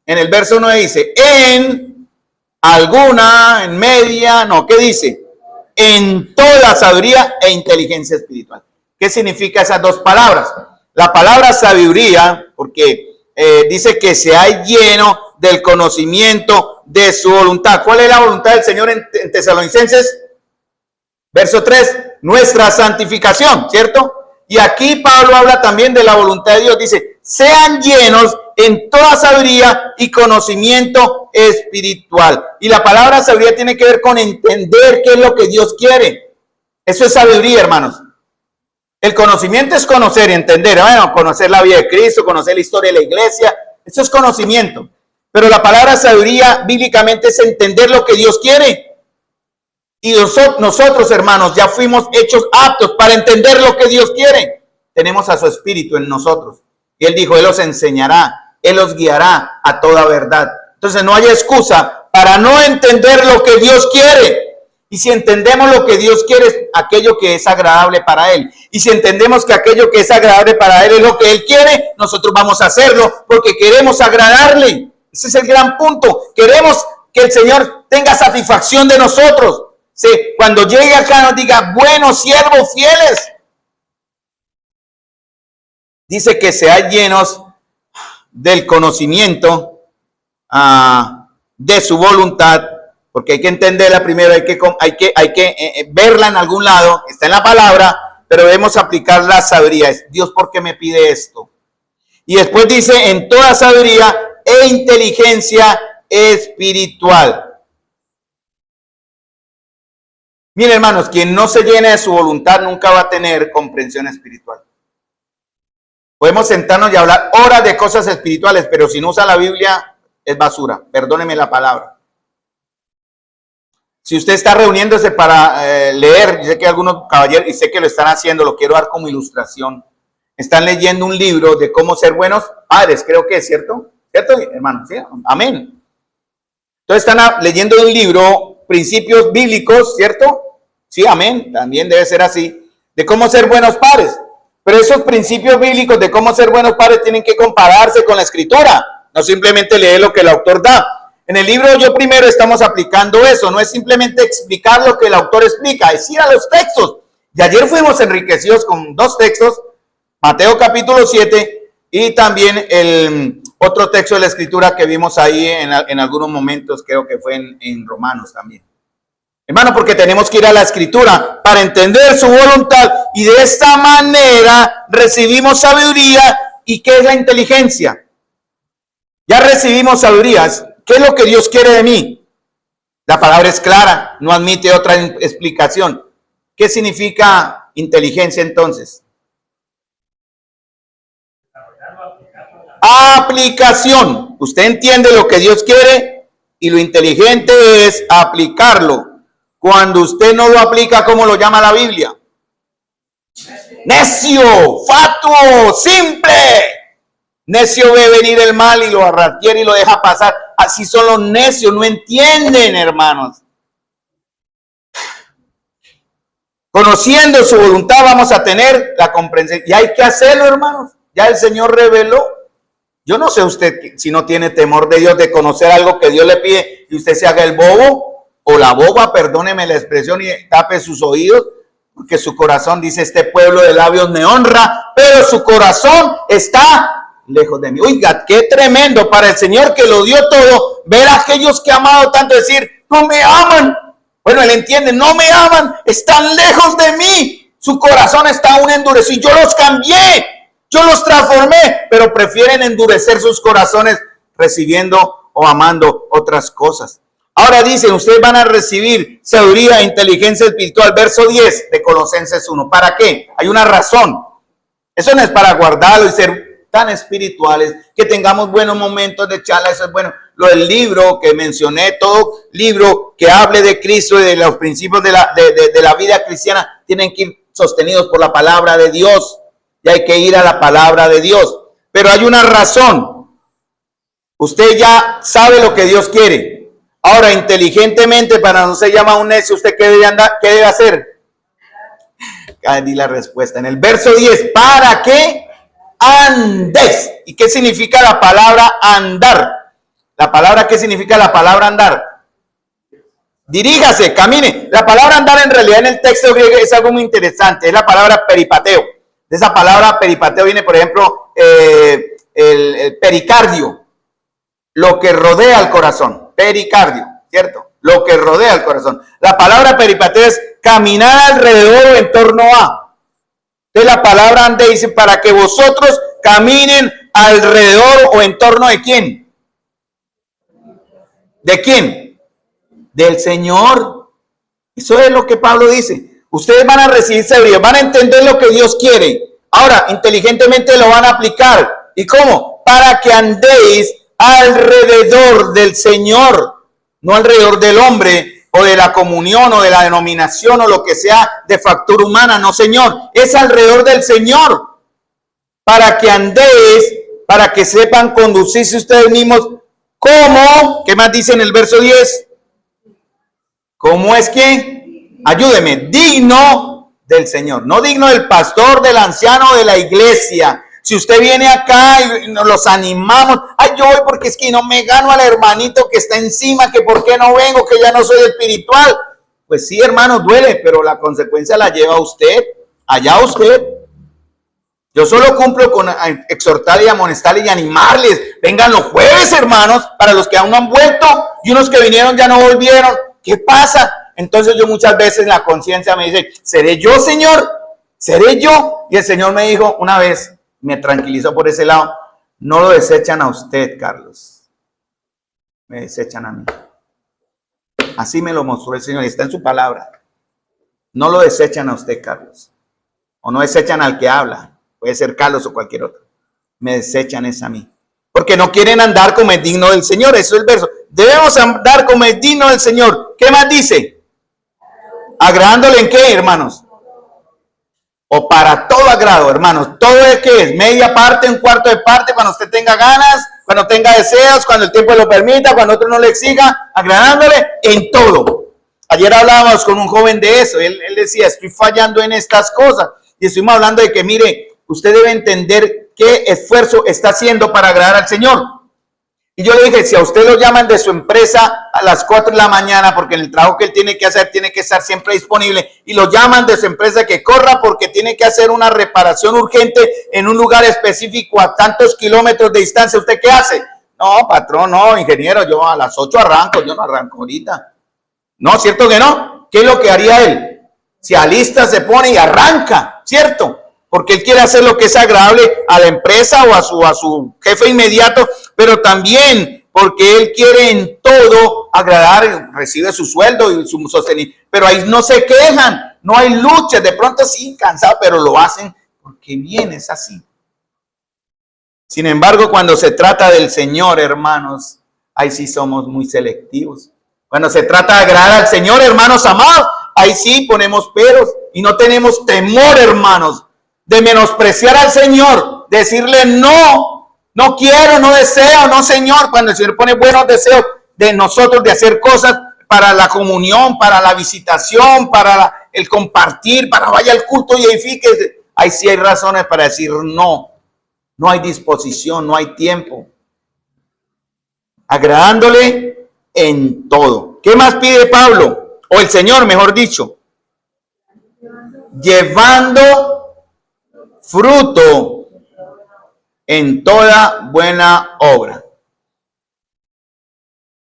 S1: En el verso 9 dice, en alguna, en media, no, ¿qué dice? En toda sabiduría e inteligencia espiritual. ¿Qué significa esas dos palabras? La palabra sabiduría, porque dice que se ha lleno del conocimiento de su voluntad. ¿Cuál es la voluntad del Señor en Tesalonicenses? Verso 3, nuestra santificación, ¿cierto? Y aquí Pablo habla también de la voluntad de Dios. Dice, sean llenos en toda sabiduría y conocimiento espiritual. Y la palabra sabiduría tiene que ver con entender qué es lo que Dios quiere. Eso es sabiduría, hermanos. El conocimiento es conocer y entender. Bueno, conocer la vida de Cristo, conocer la historia de la iglesia. Eso es conocimiento. Pero la palabra sabiduría bíblicamente es entender lo que Dios quiere. Y nosotros, hermanos, ya fuimos hechos aptos para entender lo que Dios quiere. Tenemos a su Espíritu en nosotros. Y Él dijo, Él os enseñará, Él os guiará a toda verdad. Entonces no hay excusa para no entender lo que Dios quiere. Y si entendemos lo que Dios quiere es aquello que es agradable para Él. Y si entendemos que aquello que es agradable para Él es lo que Él quiere, nosotros vamos a hacerlo porque queremos agradarle. Ese es el gran punto. Queremos que el Señor tenga satisfacción de nosotros. Sí, cuando llegue acá nos diga, buenos siervos fieles. Dice que sean llenos del conocimiento de su voluntad, porque hay que entenderla primero, hay que verla en algún lado, está en la palabra, pero debemos aplicar la sabiduría. Dios, ¿por qué me pide esto? Y después dice, en toda sabiduría e inteligencia espiritual. Miren, hermanos, quien no se llene de su voluntad nunca va a tener comprensión espiritual. Podemos sentarnos y hablar horas de cosas espirituales, pero si no usa la Biblia, es basura. Perdóneme la palabra. Si usted está reuniéndose para leer, yo sé que algunos caballeros, y sé que lo están haciendo, lo quiero dar como ilustración. Están leyendo un libro de cómo ser buenos padres, creo que es cierto. ¿Cierto, hermano? ¿Sí? Amén. Entonces están leyendo un libro, principios bíblicos, ¿cierto? Sí, amén. También debe ser así, de cómo ser buenos padres. Pero esos principios bíblicos de cómo ser buenos padres tienen que compararse con la escritura, no simplemente leer lo que el autor da. En el libro Yo Primero estamos aplicando eso, no es simplemente explicar lo que el autor explica, es ir a los textos. Y ayer fuimos enriquecidos con dos textos, Mateo capítulo 7 y también el otro texto de la escritura que vimos ahí en algunos momentos, creo que fue en Romanos también. Hermano, porque tenemos que ir a la escritura para entender su voluntad y de esta manera recibimos sabiduría. ¿Y qué es la inteligencia? Ya recibimos sabiduría. ¿Qué es lo que Dios quiere de mí? La palabra es clara, no admite otra explicación. ¿Qué significa inteligencia entonces? Aplicación. Usted entiende lo que Dios quiere y lo inteligente es aplicarlo. Cuando usted no lo aplica, ¿cómo lo llama la Biblia? Necio, fatuo, simple. Necio ve venir el mal y lo arrastra y lo deja pasar. Así son los necios, no entienden, hermanos. Conociendo su voluntad vamos a tener la comprensión. Y hay que hacerlo, hermanos. Ya el Señor reveló. Yo no sé usted si no tiene temor de Dios, de conocer algo que Dios le pide y usted se haga el bobo o la boba, perdóneme la expresión, y tape sus oídos, porque su corazón dice: este pueblo de labios me honra, pero su corazón está lejos de mí. Oiga, qué tremendo para el Señor, que lo dio todo, ver a aquellos que ha amado tanto, decir: no me aman. Bueno, él entiende, no me aman, están lejos de mí, su corazón está aún endurecido. Yo los cambié, yo los transformé, pero prefieren endurecer sus corazones recibiendo o amando otras cosas. Ahora dicen, ustedes van a recibir sabiduría e inteligencia espiritual, verso 10 de Colosenses 1. ¿Para qué? Hay una razón. Eso no es para guardarlo y ser tan espirituales, que tengamos buenos momentos de charla, eso es bueno. Lo del libro que mencioné, todo libro que hable de Cristo y de los principios de la vida cristiana, tienen que ir sostenidos por la palabra de Dios. Y hay que ir a la palabra de Dios. Pero hay una razón. Usted ya sabe lo que Dios quiere. Ahora, inteligentemente, para no ser llamado un necio, ¿usted qué debe hacer? Di la respuesta. En el verso 10, ¿para qué andéis? ¿Y qué significa la palabra andar? ¿Qué significa la palabra andar? Diríjase, camine. La palabra andar en realidad en el texto griego es algo muy interesante. Es la palabra peripateo. De esa palabra peripateo viene, por ejemplo, el pericardio. Lo que rodea al corazón. Pericardio, ¿cierto? Lo que rodea al corazón. La palabra peripateo es caminar alrededor o en torno a. Entonces la palabra ande dice: para que vosotros caminen alrededor o en torno de ¿quién? ¿De quién? Del Señor. Eso es lo que Pablo dice. Ustedes van a recibir sabiduría, van a entender lo que Dios quiere. Ahora, inteligentemente lo van a aplicar. ¿Y cómo? Para que andéis alrededor del Señor, no alrededor del hombre o de la comunión o de la denominación o lo que sea de factura humana. No, Señor, es alrededor del Señor. Para que andéis, para que sepan conducirse ustedes mismos. ¿Cómo? ¿Qué más dice en el verso 10? ¿Cómo es que? Ayúdeme. Digno del Señor. No digno del pastor, del anciano, de la iglesia. Si usted viene acá y nos los animamos. Ay, yo voy porque es que no me gano al hermanito que está encima, que por qué no vengo, que ya no soy espiritual. Pues sí, hermano, duele, pero la consecuencia la lleva usted. Allá usted. Yo solo cumplo con exhortarles y amonestarles y animarles. Vengan los jueves, hermanos, para los que aún no han vuelto y unos que vinieron ya no volvieron. ¿Qué pasa? Entonces yo muchas veces la conciencia me dice: ¿seré yo, Señor? ¿Seré yo? Y el Señor me dijo una vez, me tranquilizó por ese lado: no lo desechan a usted, Carlos. Me desechan a mí. Así me lo mostró el Señor y está en su palabra. No lo desechan a usted, Carlos. O no desechan al que habla. Puede ser Carlos o cualquier otro. Me desechan es a mí. Porque no quieren andar como es digno del Señor. Eso es el verso. Debemos andar como es digno del Señor. ¿Qué más dice? ¿Agradándole en qué, hermanos? O para todo agrado, hermanos. ¿Todo es qué es? Media parte, un cuarto de parte, cuando usted tenga ganas, cuando tenga deseos, cuando el tiempo lo permita, cuando otro no le exija, agradándole en todo. Ayer hablábamos con un joven de eso. Él decía: estoy fallando en estas cosas. Y estuvimos hablando de que, mire, usted debe entender qué esfuerzo está haciendo para agradar al Señor. Y yo le dije: si a usted lo llaman de su empresa a las 4 de la mañana, porque en el trabajo que él tiene que hacer tiene que estar siempre disponible, y lo llaman de su empresa que corra porque tiene que hacer una reparación urgente en un lugar específico a tantos kilómetros de distancia, ¿usted qué hace? No, patrón, no, ingeniero, yo a las 8 arranco, yo no arranco ahorita. No, ¿cierto que no? ¿Qué es lo que haría él? Se alista, se pone y arranca, ¿cierto? Porque él quiere hacer lo que es agradable a la empresa o a su jefe inmediato, pero también porque él quiere en todo agradar, recibe su sueldo y su sostenibilidad. Pero ahí no se quejan, no hay lucha, de pronto sí, cansado, pero lo hacen porque bien es así. Sin embargo, cuando se trata del Señor, hermanos, ahí sí somos muy selectivos. Cuando se trata de agradar al Señor, hermanos amados, ahí sí ponemos peros y no tenemos temor, hermanos, de menospreciar al Señor, decirle no, no quiero, no deseo, no Señor, cuando el Señor pone buenos deseos de nosotros de hacer cosas para la comunión, para la visitación, para el compartir, para vaya al culto y edifíquese. Ahí sí hay razones para decir no, no hay disposición, no hay tiempo. Agradándole en todo. ¿Qué más pide Pablo? O el Señor, mejor dicho. Llevando fruto en toda buena obra.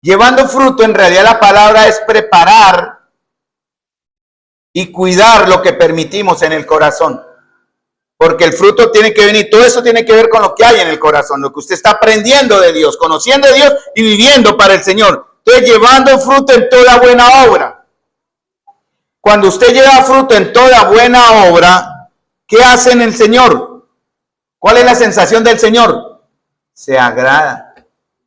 S1: Llevando fruto, en realidad la palabra es preparar y cuidar lo que permitimos en el corazón. Porque el fruto tiene que venir, todo eso tiene que ver con lo que hay en el corazón, lo que usted está aprendiendo de Dios, conociendo de Dios y viviendo para el Señor. Entonces, llevando fruto en toda buena obra. Cuando usted lleva fruto en toda buena obra, ¿qué hace en el Señor? ¿Cuál es la sensación del Señor? Se agrada.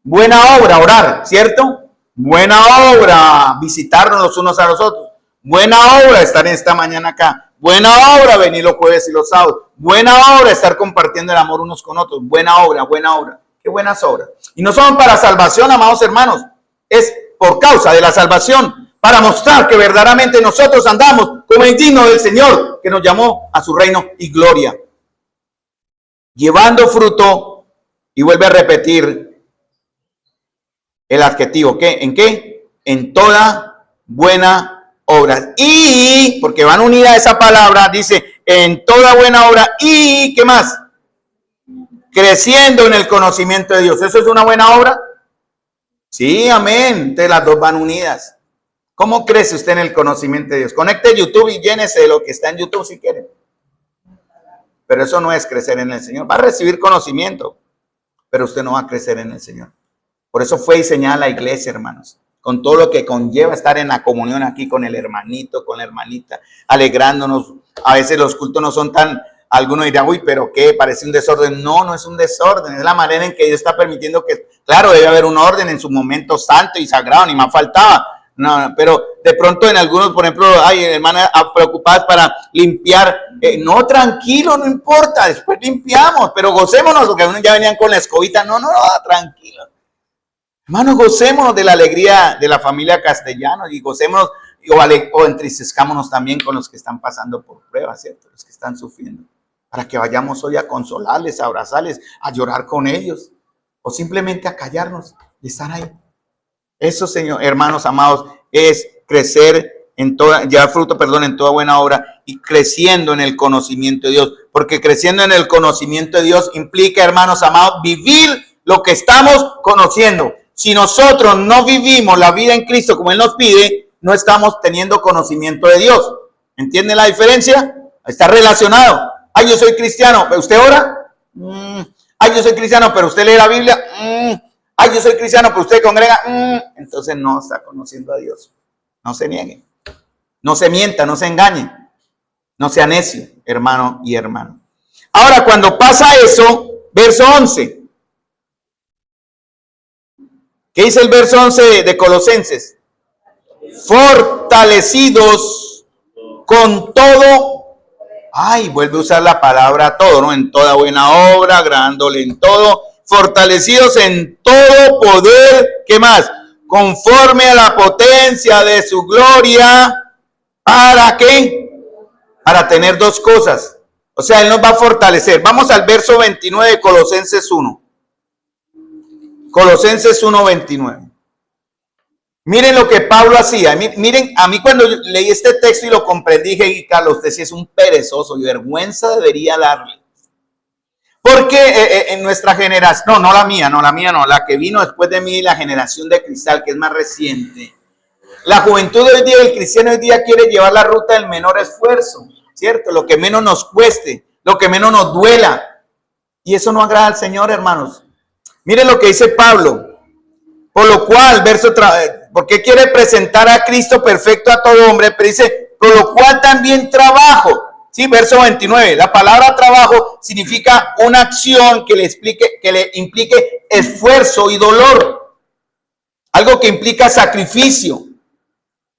S1: Buena obra, orar, ¿cierto? Buena obra, visitarnos los unos a los otros. Buena obra, estar en esta mañana acá. Buena obra, venir los jueves y los sábados. Buena obra, estar compartiendo el amor unos con otros. Buena obra, buena obra. Qué buenas obras. Y no son para salvación, amados hermanos. Es por causa de la salvación, para mostrar que verdaderamente nosotros andamos como el digno del Señor, que nos llamó a su reino y gloria. Llevando fruto, y vuelve a repetir el adjetivo. ¿Qué? ¿En qué? En toda buena obra. Y, porque van unidas a esa palabra, dice, en toda buena obra. Y, ¿qué más? Creciendo en el conocimiento de Dios. ¿Eso es una buena obra? Sí, amén. Entonces las dos van unidas. ¿Cómo crece usted en el conocimiento de Dios? Conecte YouTube y llénese de lo que está en YouTube si quiere. Pero eso no es crecer en el Señor. Va a recibir conocimiento, pero usted no va a crecer en el Señor. Por eso fue diseñada la iglesia, hermanos, con todo lo que conlleva estar en la comunión aquí con el hermanito, con la hermanita, alegrándonos. A veces los cultos no son tan, algunos dirán, uy, pero ¿qué? Parece un desorden. No, no es un desorden, es la manera en que Dios está permitiendo que, claro, debe haber un orden en su momento santo y sagrado, ni más faltaba. No, pero de pronto en algunos, por ejemplo, hay hermanas preocupadas para limpiar. No, tranquilo, no importa, después limpiamos, pero gocémonos, porque algunos ya venían con la escobita. No, tranquilo. Hermanos, gocémonos de la alegría de la familia Castellanos y gocémonos o entristezcámonos también con los que están pasando por pruebas, ¿cierto? Los que están sufriendo. Para que vayamos hoy a consolarles, a abrazarles, a llorar con ellos o simplemente a callarnos y estar ahí. Eso, Señor, hermanos amados, es crecer llevar fruto, en toda buena obra y creciendo en el conocimiento de Dios. Porque creciendo en el conocimiento de Dios implica, hermanos amados, vivir lo que estamos conociendo. Si nosotros no vivimos la vida en Cristo como Él nos pide, no estamos teniendo conocimiento de Dios. ¿Entienden la diferencia? Está relacionado. Ay, yo soy cristiano, ¿pero usted ora? Ay, yo soy cristiano, pero usted lee la Biblia. Ay, yo soy cristiano, pero usted congrega. Entonces no está conociendo a Dios. No se niegue. No se mienta, no se engañe. No sea necio, hermano y hermano. Ahora, cuando pasa eso, verso 11. ¿Qué dice el verso 11 de Colosenses? Fortalecidos con todo. Ay, vuelve a usar la palabra todo, ¿no? En toda buena obra, agradándole en todo. Fortalecidos en todo poder. ¿Qué más? Conforme a la potencia de su gloria. ¿Para qué? Para tener dos cosas. O sea, Él nos va a fortalecer. Vamos al verso 29 de Colosenses 1. Colosenses 1:29. Miren lo que Pablo hacía. Miren, a mí cuando leí este texto y lo comprendí, dije, Carlos, usted sí es un perezoso y vergüenza debería darle. Porque en nuestra generación, no la mía, la que vino después de mí, la generación de cristal, que es más reciente. La juventud de hoy día, el cristiano hoy día quiere llevar la ruta del menor esfuerzo, ¿cierto? Lo que menos nos cueste, lo que menos nos duela. Y eso no agrada al Señor, hermanos. Miren lo que dice Pablo. Por lo cual, porque quiere presentar a Cristo perfecto a todo hombre, pero dice, por lo cual también trabajo. Sí, verso 29. La palabra trabajo significa una acción que le implique esfuerzo y dolor. algo que implica sacrificio.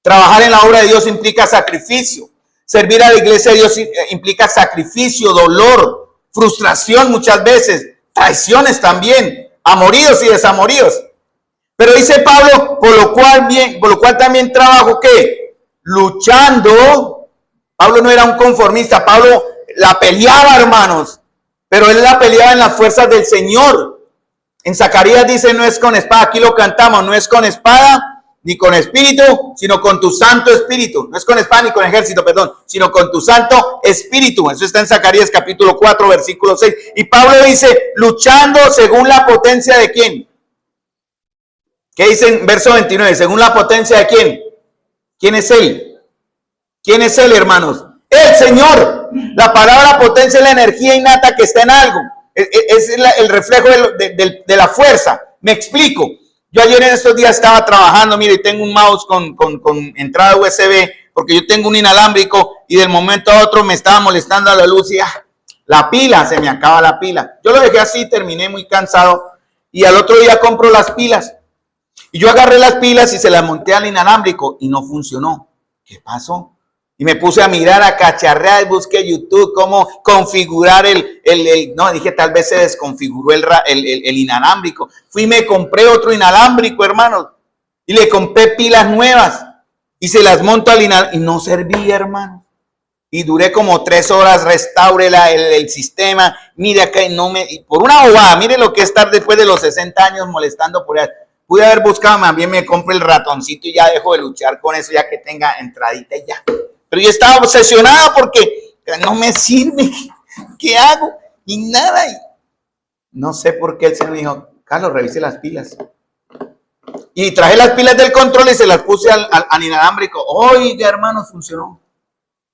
S1: Trabajar en la obra de Dios implica sacrificio. Servir a la iglesia de Dios implica sacrificio, dolor, frustración muchas veces, traiciones también, amoríos y desamoríos. Pero dice Pablo, por lo cual también trabajo, ¿qué? Luchando. Pablo no era un conformista, Pablo la peleaba, hermanos, pero él la peleaba en las fuerzas del Señor. En Zacarías dice, no es con espada, aquí lo cantamos, no es con espada ni con espíritu, sino con tu Santo Espíritu. No es con espada ni con ejército, perdón, sino con tu Santo Espíritu. Eso está en Zacarías capítulo 4, versículo 6. Y Pablo dice, luchando según la potencia de ¿quién? ¿Qué dice en verso 29? Según la potencia de ¿quién? ¿Quién es Él? ¿Quién es Él, hermanos? El Señor. La palabra potencia es la energía innata que está en algo. Es el reflejo de la fuerza. Me explico. Yo ayer en estos días estaba trabajando, mire, y tengo un mouse con entrada USB, porque yo tengo un inalámbrico, y del momento a otro me estaba molestando la luz y la pila, se me acaba la pila. Yo lo dejé así, terminé muy cansado, y al otro día compro las pilas. Y yo agarré las pilas y se las monté al inalámbrico, y no funcionó. ¿Qué pasó? Y me puse a mirar, a cacharrear, busqué YouTube, cómo configurar no, dije, tal vez se desconfiguró el inalámbrico. Fui y me compré otro inalámbrico, hermanos, y le compré pilas nuevas, y se las monto al inalámbrico, y no servía, hermano. Y duré como 3 horas, restauré el sistema, mire acá, y por una bobada, mire lo que es estar después de los 60 años molestando por ahí. Pude haber buscado, también me compro el ratoncito y ya dejo de luchar con eso, ya que tenga entradita y ya. Pero yo estaba obsesionado porque no me sirve. ¿Qué hago? Y nada. No sé por qué el Señor me dijo, Carlos, revise las pilas. Y traje las pilas del control y se las puse al inalámbrico. Oiga, hermano, funcionó.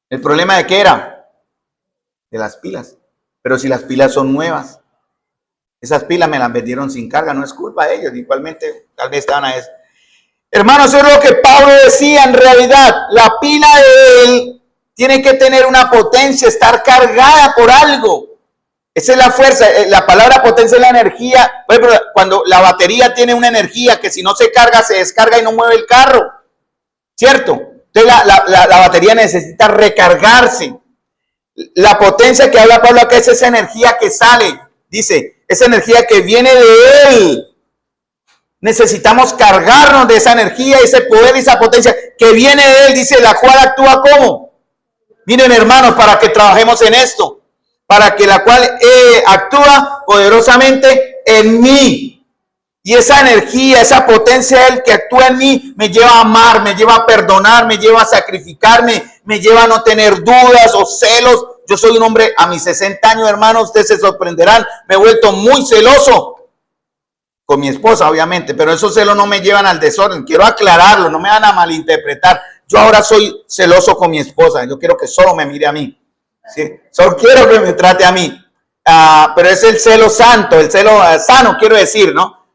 S1: ¿El problema de qué era? De las pilas. Pero si las pilas son nuevas. Esas pilas me las vendieron sin carga, no es culpa de ellos. Igualmente, tal vez estaban a eso. Hermanos, eso es lo que Pablo decía en realidad. La pila de él tiene que tener una potencia, estar cargada por algo. Esa es la fuerza. La palabra potencia es la energía. Por ejemplo, cuando la batería tiene una energía que si no se carga, se descarga y no mueve el carro. ¿Cierto? Entonces la batería necesita recargarse. La potencia que habla Pablo acá es esa energía que sale. Dice, esa energía que viene de él. Necesitamos cargarnos de esa energía, ese poder y esa potencia que viene de él, dice, la cual actúa como. Miren, hermanos, para que trabajemos en esto, para que la cual actúa poderosamente en mí. Y esa energía, esa potencia él que actúa en mí, me lleva a amar, me lleva a perdonar, me lleva a sacrificarme, me lleva a no tener dudas o celos. Yo soy un hombre a mis 60 años, hermanos, ustedes se sorprenderán, me he vuelto muy celoso. Con mi esposa, obviamente, pero esos celos no me llevan al desorden. Quiero aclararlo, no me van a malinterpretar. Yo ahora soy celoso con mi esposa. Yo quiero que solo me mire a mí. ¿Sí? Solo quiero que me trate a mí. Pero es el celo santo, el celo sano, quiero decir, ¿no?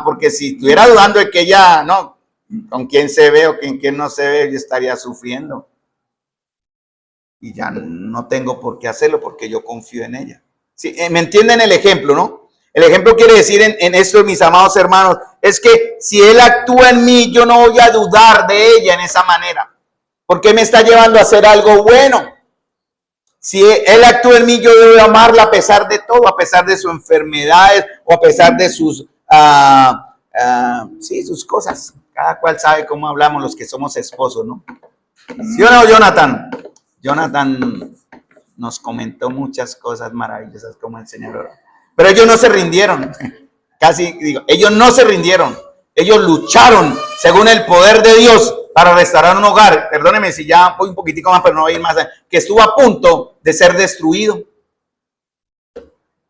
S1: Porque si estuviera dudando de que ella, no, con quién se ve o con quién no se ve, yo estaría sufriendo. Y ya no tengo por qué hacerlo porque yo confío en ella. ¿Sí? ¿Me entienden el ejemplo, no? El ejemplo quiere decir en esto, mis amados hermanos, es que si Él actúa en mí, yo no voy a dudar de ella en esa manera. Porque me está llevando a hacer algo bueno. Si Él actúa en mí, yo debo amarla a pesar de todo, a pesar de sus enfermedades o a pesar de sus, sus cosas. Cada cual sabe cómo hablamos los que somos esposos, ¿no? ¿Sí o no, Jonathan? Jonathan nos comentó muchas cosas maravillosas como el Señor. Pero ellos no se rindieron. Casi digo, ellos no se rindieron. Ellos lucharon según el poder de Dios para restaurar un hogar. Perdóneme si ya voy un poquitico más, pero no voy a ir más. Que estuvo a punto de ser destruido.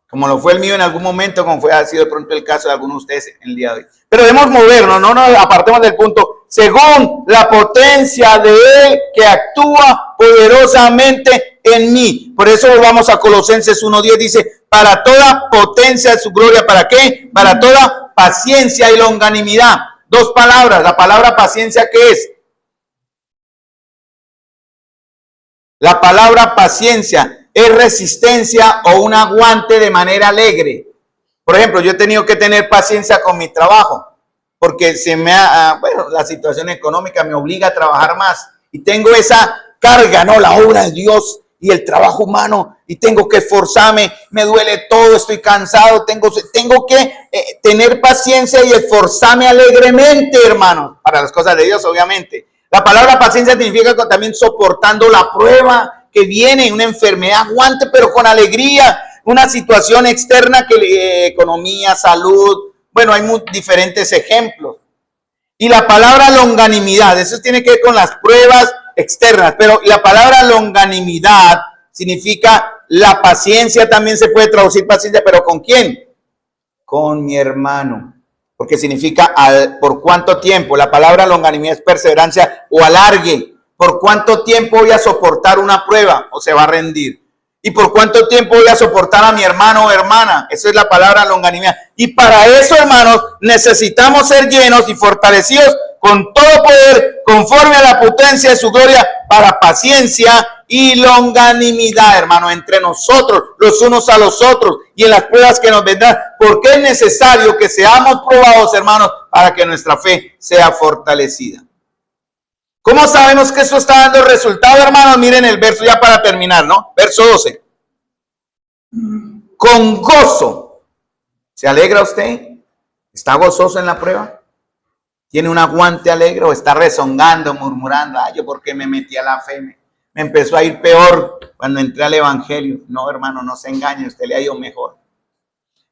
S1: Como lo fue el mío en algún momento, como ha sido de pronto el caso de algunos de ustedes en el día de hoy. Pero debemos movernos, no nos apartemos del punto. Según la potencia de Él que actúa poderosamente en mí. Por eso vamos a Colosenses 1:10, dice, para toda potencia de su gloria, ¿para qué? Para toda paciencia y longanimidad. 2 palabras, la palabra paciencia, ¿qué es? La palabra paciencia es resistencia o un aguante de manera alegre. Por ejemplo, yo he tenido que tener paciencia con mi trabajo. porque bueno, la situación económica me obliga a trabajar más y tengo esa carga, ¿no? La obra de Dios y el trabajo humano y tengo que esforzarme, me duele todo, estoy cansado, tengo que tener paciencia y esforzarme alegremente, hermanos, para las cosas de Dios, obviamente. La palabra paciencia significa también soportando la prueba que viene, una enfermedad, aguante, pero con alegría, una situación externa que economía, salud, bueno, hay diferentes ejemplos. Y la palabra longanimidad, eso tiene que ver con las pruebas externas, pero la palabra longanimidad significa la paciencia, también se puede traducir paciencia, pero ¿con quién? Con mi hermano, porque significa por cuánto tiempo. La palabra longanimidad es perseverancia o alargue. ¿Por cuánto tiempo voy a soportar una prueba o se va a rendir? ¿Y por cuánto tiempo voy a soportar a mi hermano o hermana? Esa es la palabra longanimidad. Y para eso, hermanos, necesitamos ser llenos y fortalecidos con todo poder, conforme a la potencia de su gloria, para paciencia y longanimidad, hermano, entre nosotros, los unos a los otros, y en las pruebas que nos vendrán, porque es necesario que seamos probados, hermanos, para que nuestra fe sea fortalecida. ¿Cómo sabemos que eso está dando resultado, hermanos? Miren el verso ya para terminar, ¿no? Verso 12. Con gozo. ¿Se alegra usted? ¿Está gozoso en la prueba? ¿Tiene un aguante alegre o está rezongando, murmurando? Ay, yo por qué me metí a la fe, me empezó a ir peor cuando entré al evangelio. No, hermano, no se engañe, usted le ha ido mejor.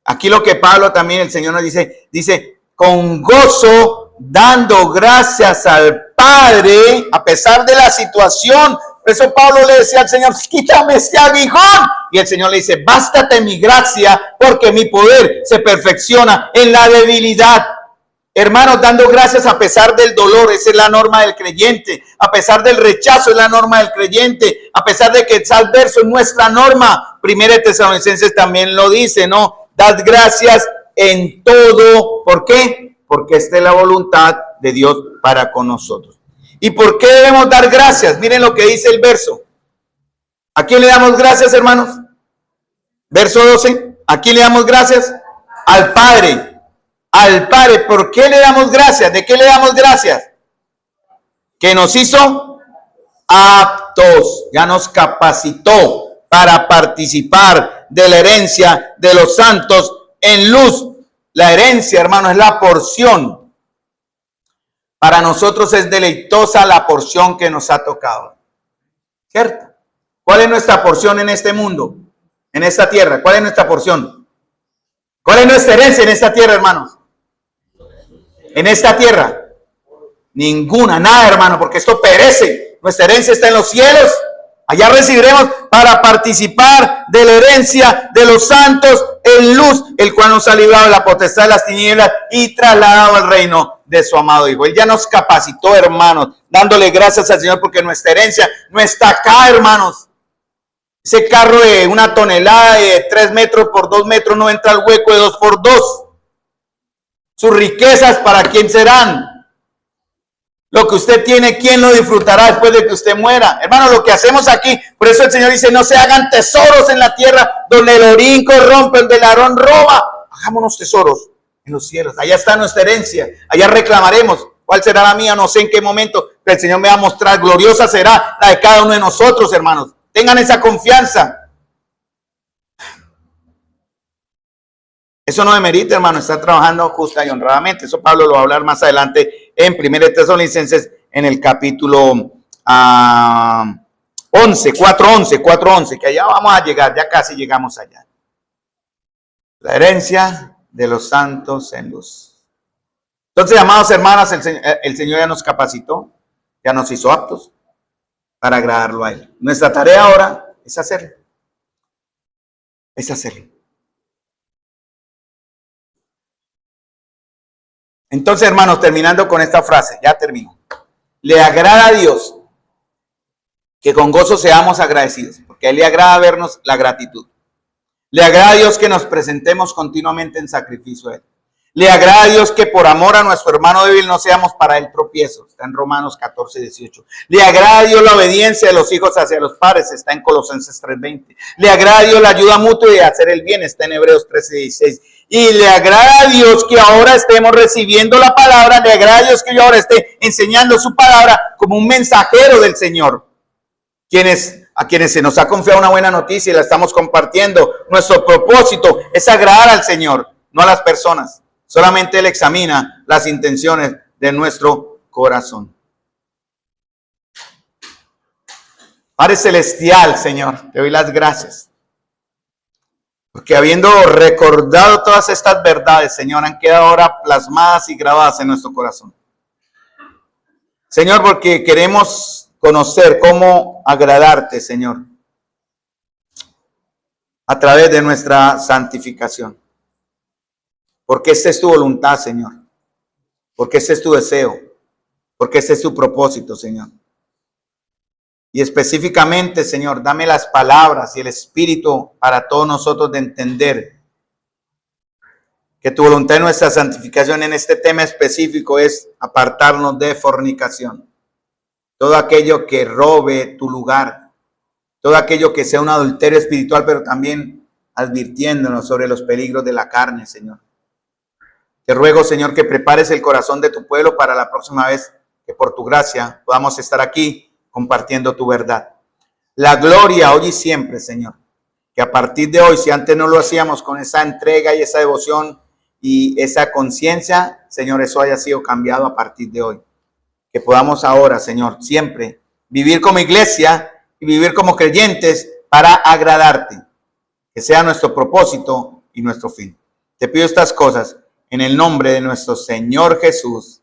S1: Aquí lo que Pablo también, el Señor nos dice, con gozo, dando gracias al Padre, a pesar de la situación. Por eso Pablo le decía al Señor, quítame este aguijón. Y el Señor le dice, bástate mi gracia, porque mi poder se perfecciona en la debilidad. Hermanos, dando gracias a pesar del dolor, esa es la norma del creyente. A pesar del rechazo, es la norma del creyente. A pesar de que tal verso es nuestra norma. Primera de Tesalonicenses también lo dice, ¿no? Dad gracias en todo. ¿Por qué? Porque esta es la voluntad de Dios para con nosotros. ¿Y por qué debemos dar gracias? Miren lo que dice el verso. ¿A quién le damos gracias, hermanos? Verso 12. ¿A quién le damos gracias? Al Padre. Al Padre. ¿Por qué le damos gracias? ¿De qué le damos gracias? Que nos hizo aptos, ya nos capacitó para participar de la herencia de los santos en luz. La herencia, hermano, es la porción. Para nosotros es deleitosa la porción que nos ha tocado. ¿Cierto? ¿Cuál es nuestra porción en este mundo? En esta tierra. ¿Cuál es nuestra porción? ¿Cuál es nuestra herencia en esta tierra, hermanos? En esta tierra. Ninguna, nada, hermano, porque esto perece. Nuestra herencia está en los cielos. Allá recibiremos para participar de la herencia de los santos en luz, el cual nos ha librado de la potestad de las tinieblas y trasladado al reino de su amado Hijo. Él ya nos capacitó, hermanos, dándole gracias al Señor porque nuestra herencia no está acá, hermanos. Ese carro de 1 tonelada de 3 metros por 2 metros no entra al hueco de 2 por 2. Sus riquezas, ¿para quién serán? Lo que usted tiene, ¿quién lo disfrutará después de que usted muera? Hermano, lo que hacemos aquí, por eso el Señor dice, no se hagan tesoros en la tierra donde el orín corrompe, el ladrón roba. Hagámonos tesoros en los cielos. Allá está nuestra herencia. Allá reclamaremos. ¿Cuál será la mía? No sé en qué momento, pero el Señor me va a mostrar. Gloriosa será la de cada uno de nosotros, hermanos. Tengan esa confianza. Eso no demerita, hermano, está trabajando justa y honradamente. Eso Pablo lo va a hablar más adelante en 1 Tesalonicenses en el capítulo 11, 4:11, que allá vamos a llegar, ya casi llegamos allá. La herencia de los santos en luz. Entonces, amados hermanos, el Señor ya nos capacitó, ya nos hizo aptos para agradarlo a Él. Nuestra tarea ahora es hacerlo. Es hacerlo. Entonces, hermanos, terminando con esta frase, ya termino. Le agrada a Dios que con gozo seamos agradecidos, porque a Él le agrada vernos la gratitud. Le agrada a Dios que nos presentemos continuamente en sacrificio a Él. Le agrada a Dios que por amor a nuestro hermano débil no seamos para él tropiezo. Está en Romanos 14, 18. Le agrada a Dios la obediencia de los hijos hacia los padres. Está en Colosenses 3:20. Le agrada a Dios la ayuda mutua y hacer el bien. Está en Hebreos 13:16. Y le agrada a Dios que ahora estemos recibiendo la palabra. Le agrada a Dios que yo ahora esté enseñando su palabra como un mensajero del Señor. A quienes se nos ha confiado una buena noticia y la estamos compartiendo. Nuestro propósito es agradar al Señor, no a las personas. Solamente Él examina las intenciones de nuestro corazón. Padre Celestial, Señor, te doy las gracias. Porque habiendo recordado todas estas verdades, Señor, han quedado ahora plasmadas y grabadas en nuestro corazón. Señor, porque queremos conocer cómo agradarte, Señor, a través de nuestra santificación. Porque esta es tu voluntad, Señor. Porque este es tu deseo. Porque este es tu propósito, Señor. Y específicamente, Señor, dame las palabras y el espíritu para todos nosotros de entender que tu voluntad en nuestra santificación en este tema específico es apartarnos de fornicación. Todo aquello que robe tu lugar. Todo aquello que sea un adulterio espiritual, pero también advirtiéndonos sobre los peligros de la carne, Señor. Te ruego, Señor, que prepares el corazón de tu pueblo para la próxima vez que por tu gracia podamos estar aquí compartiendo tu verdad. La gloria hoy y siempre, Señor. Que a partir de hoy, si antes no lo hacíamos con esa entrega y esa devoción y esa conciencia, Señor, eso haya sido cambiado a partir de hoy. Que podamos ahora, Señor, siempre vivir como iglesia y vivir como creyentes para agradarte. Que sea nuestro propósito y nuestro fin. Te pido estas cosas en el nombre de nuestro Señor Jesús.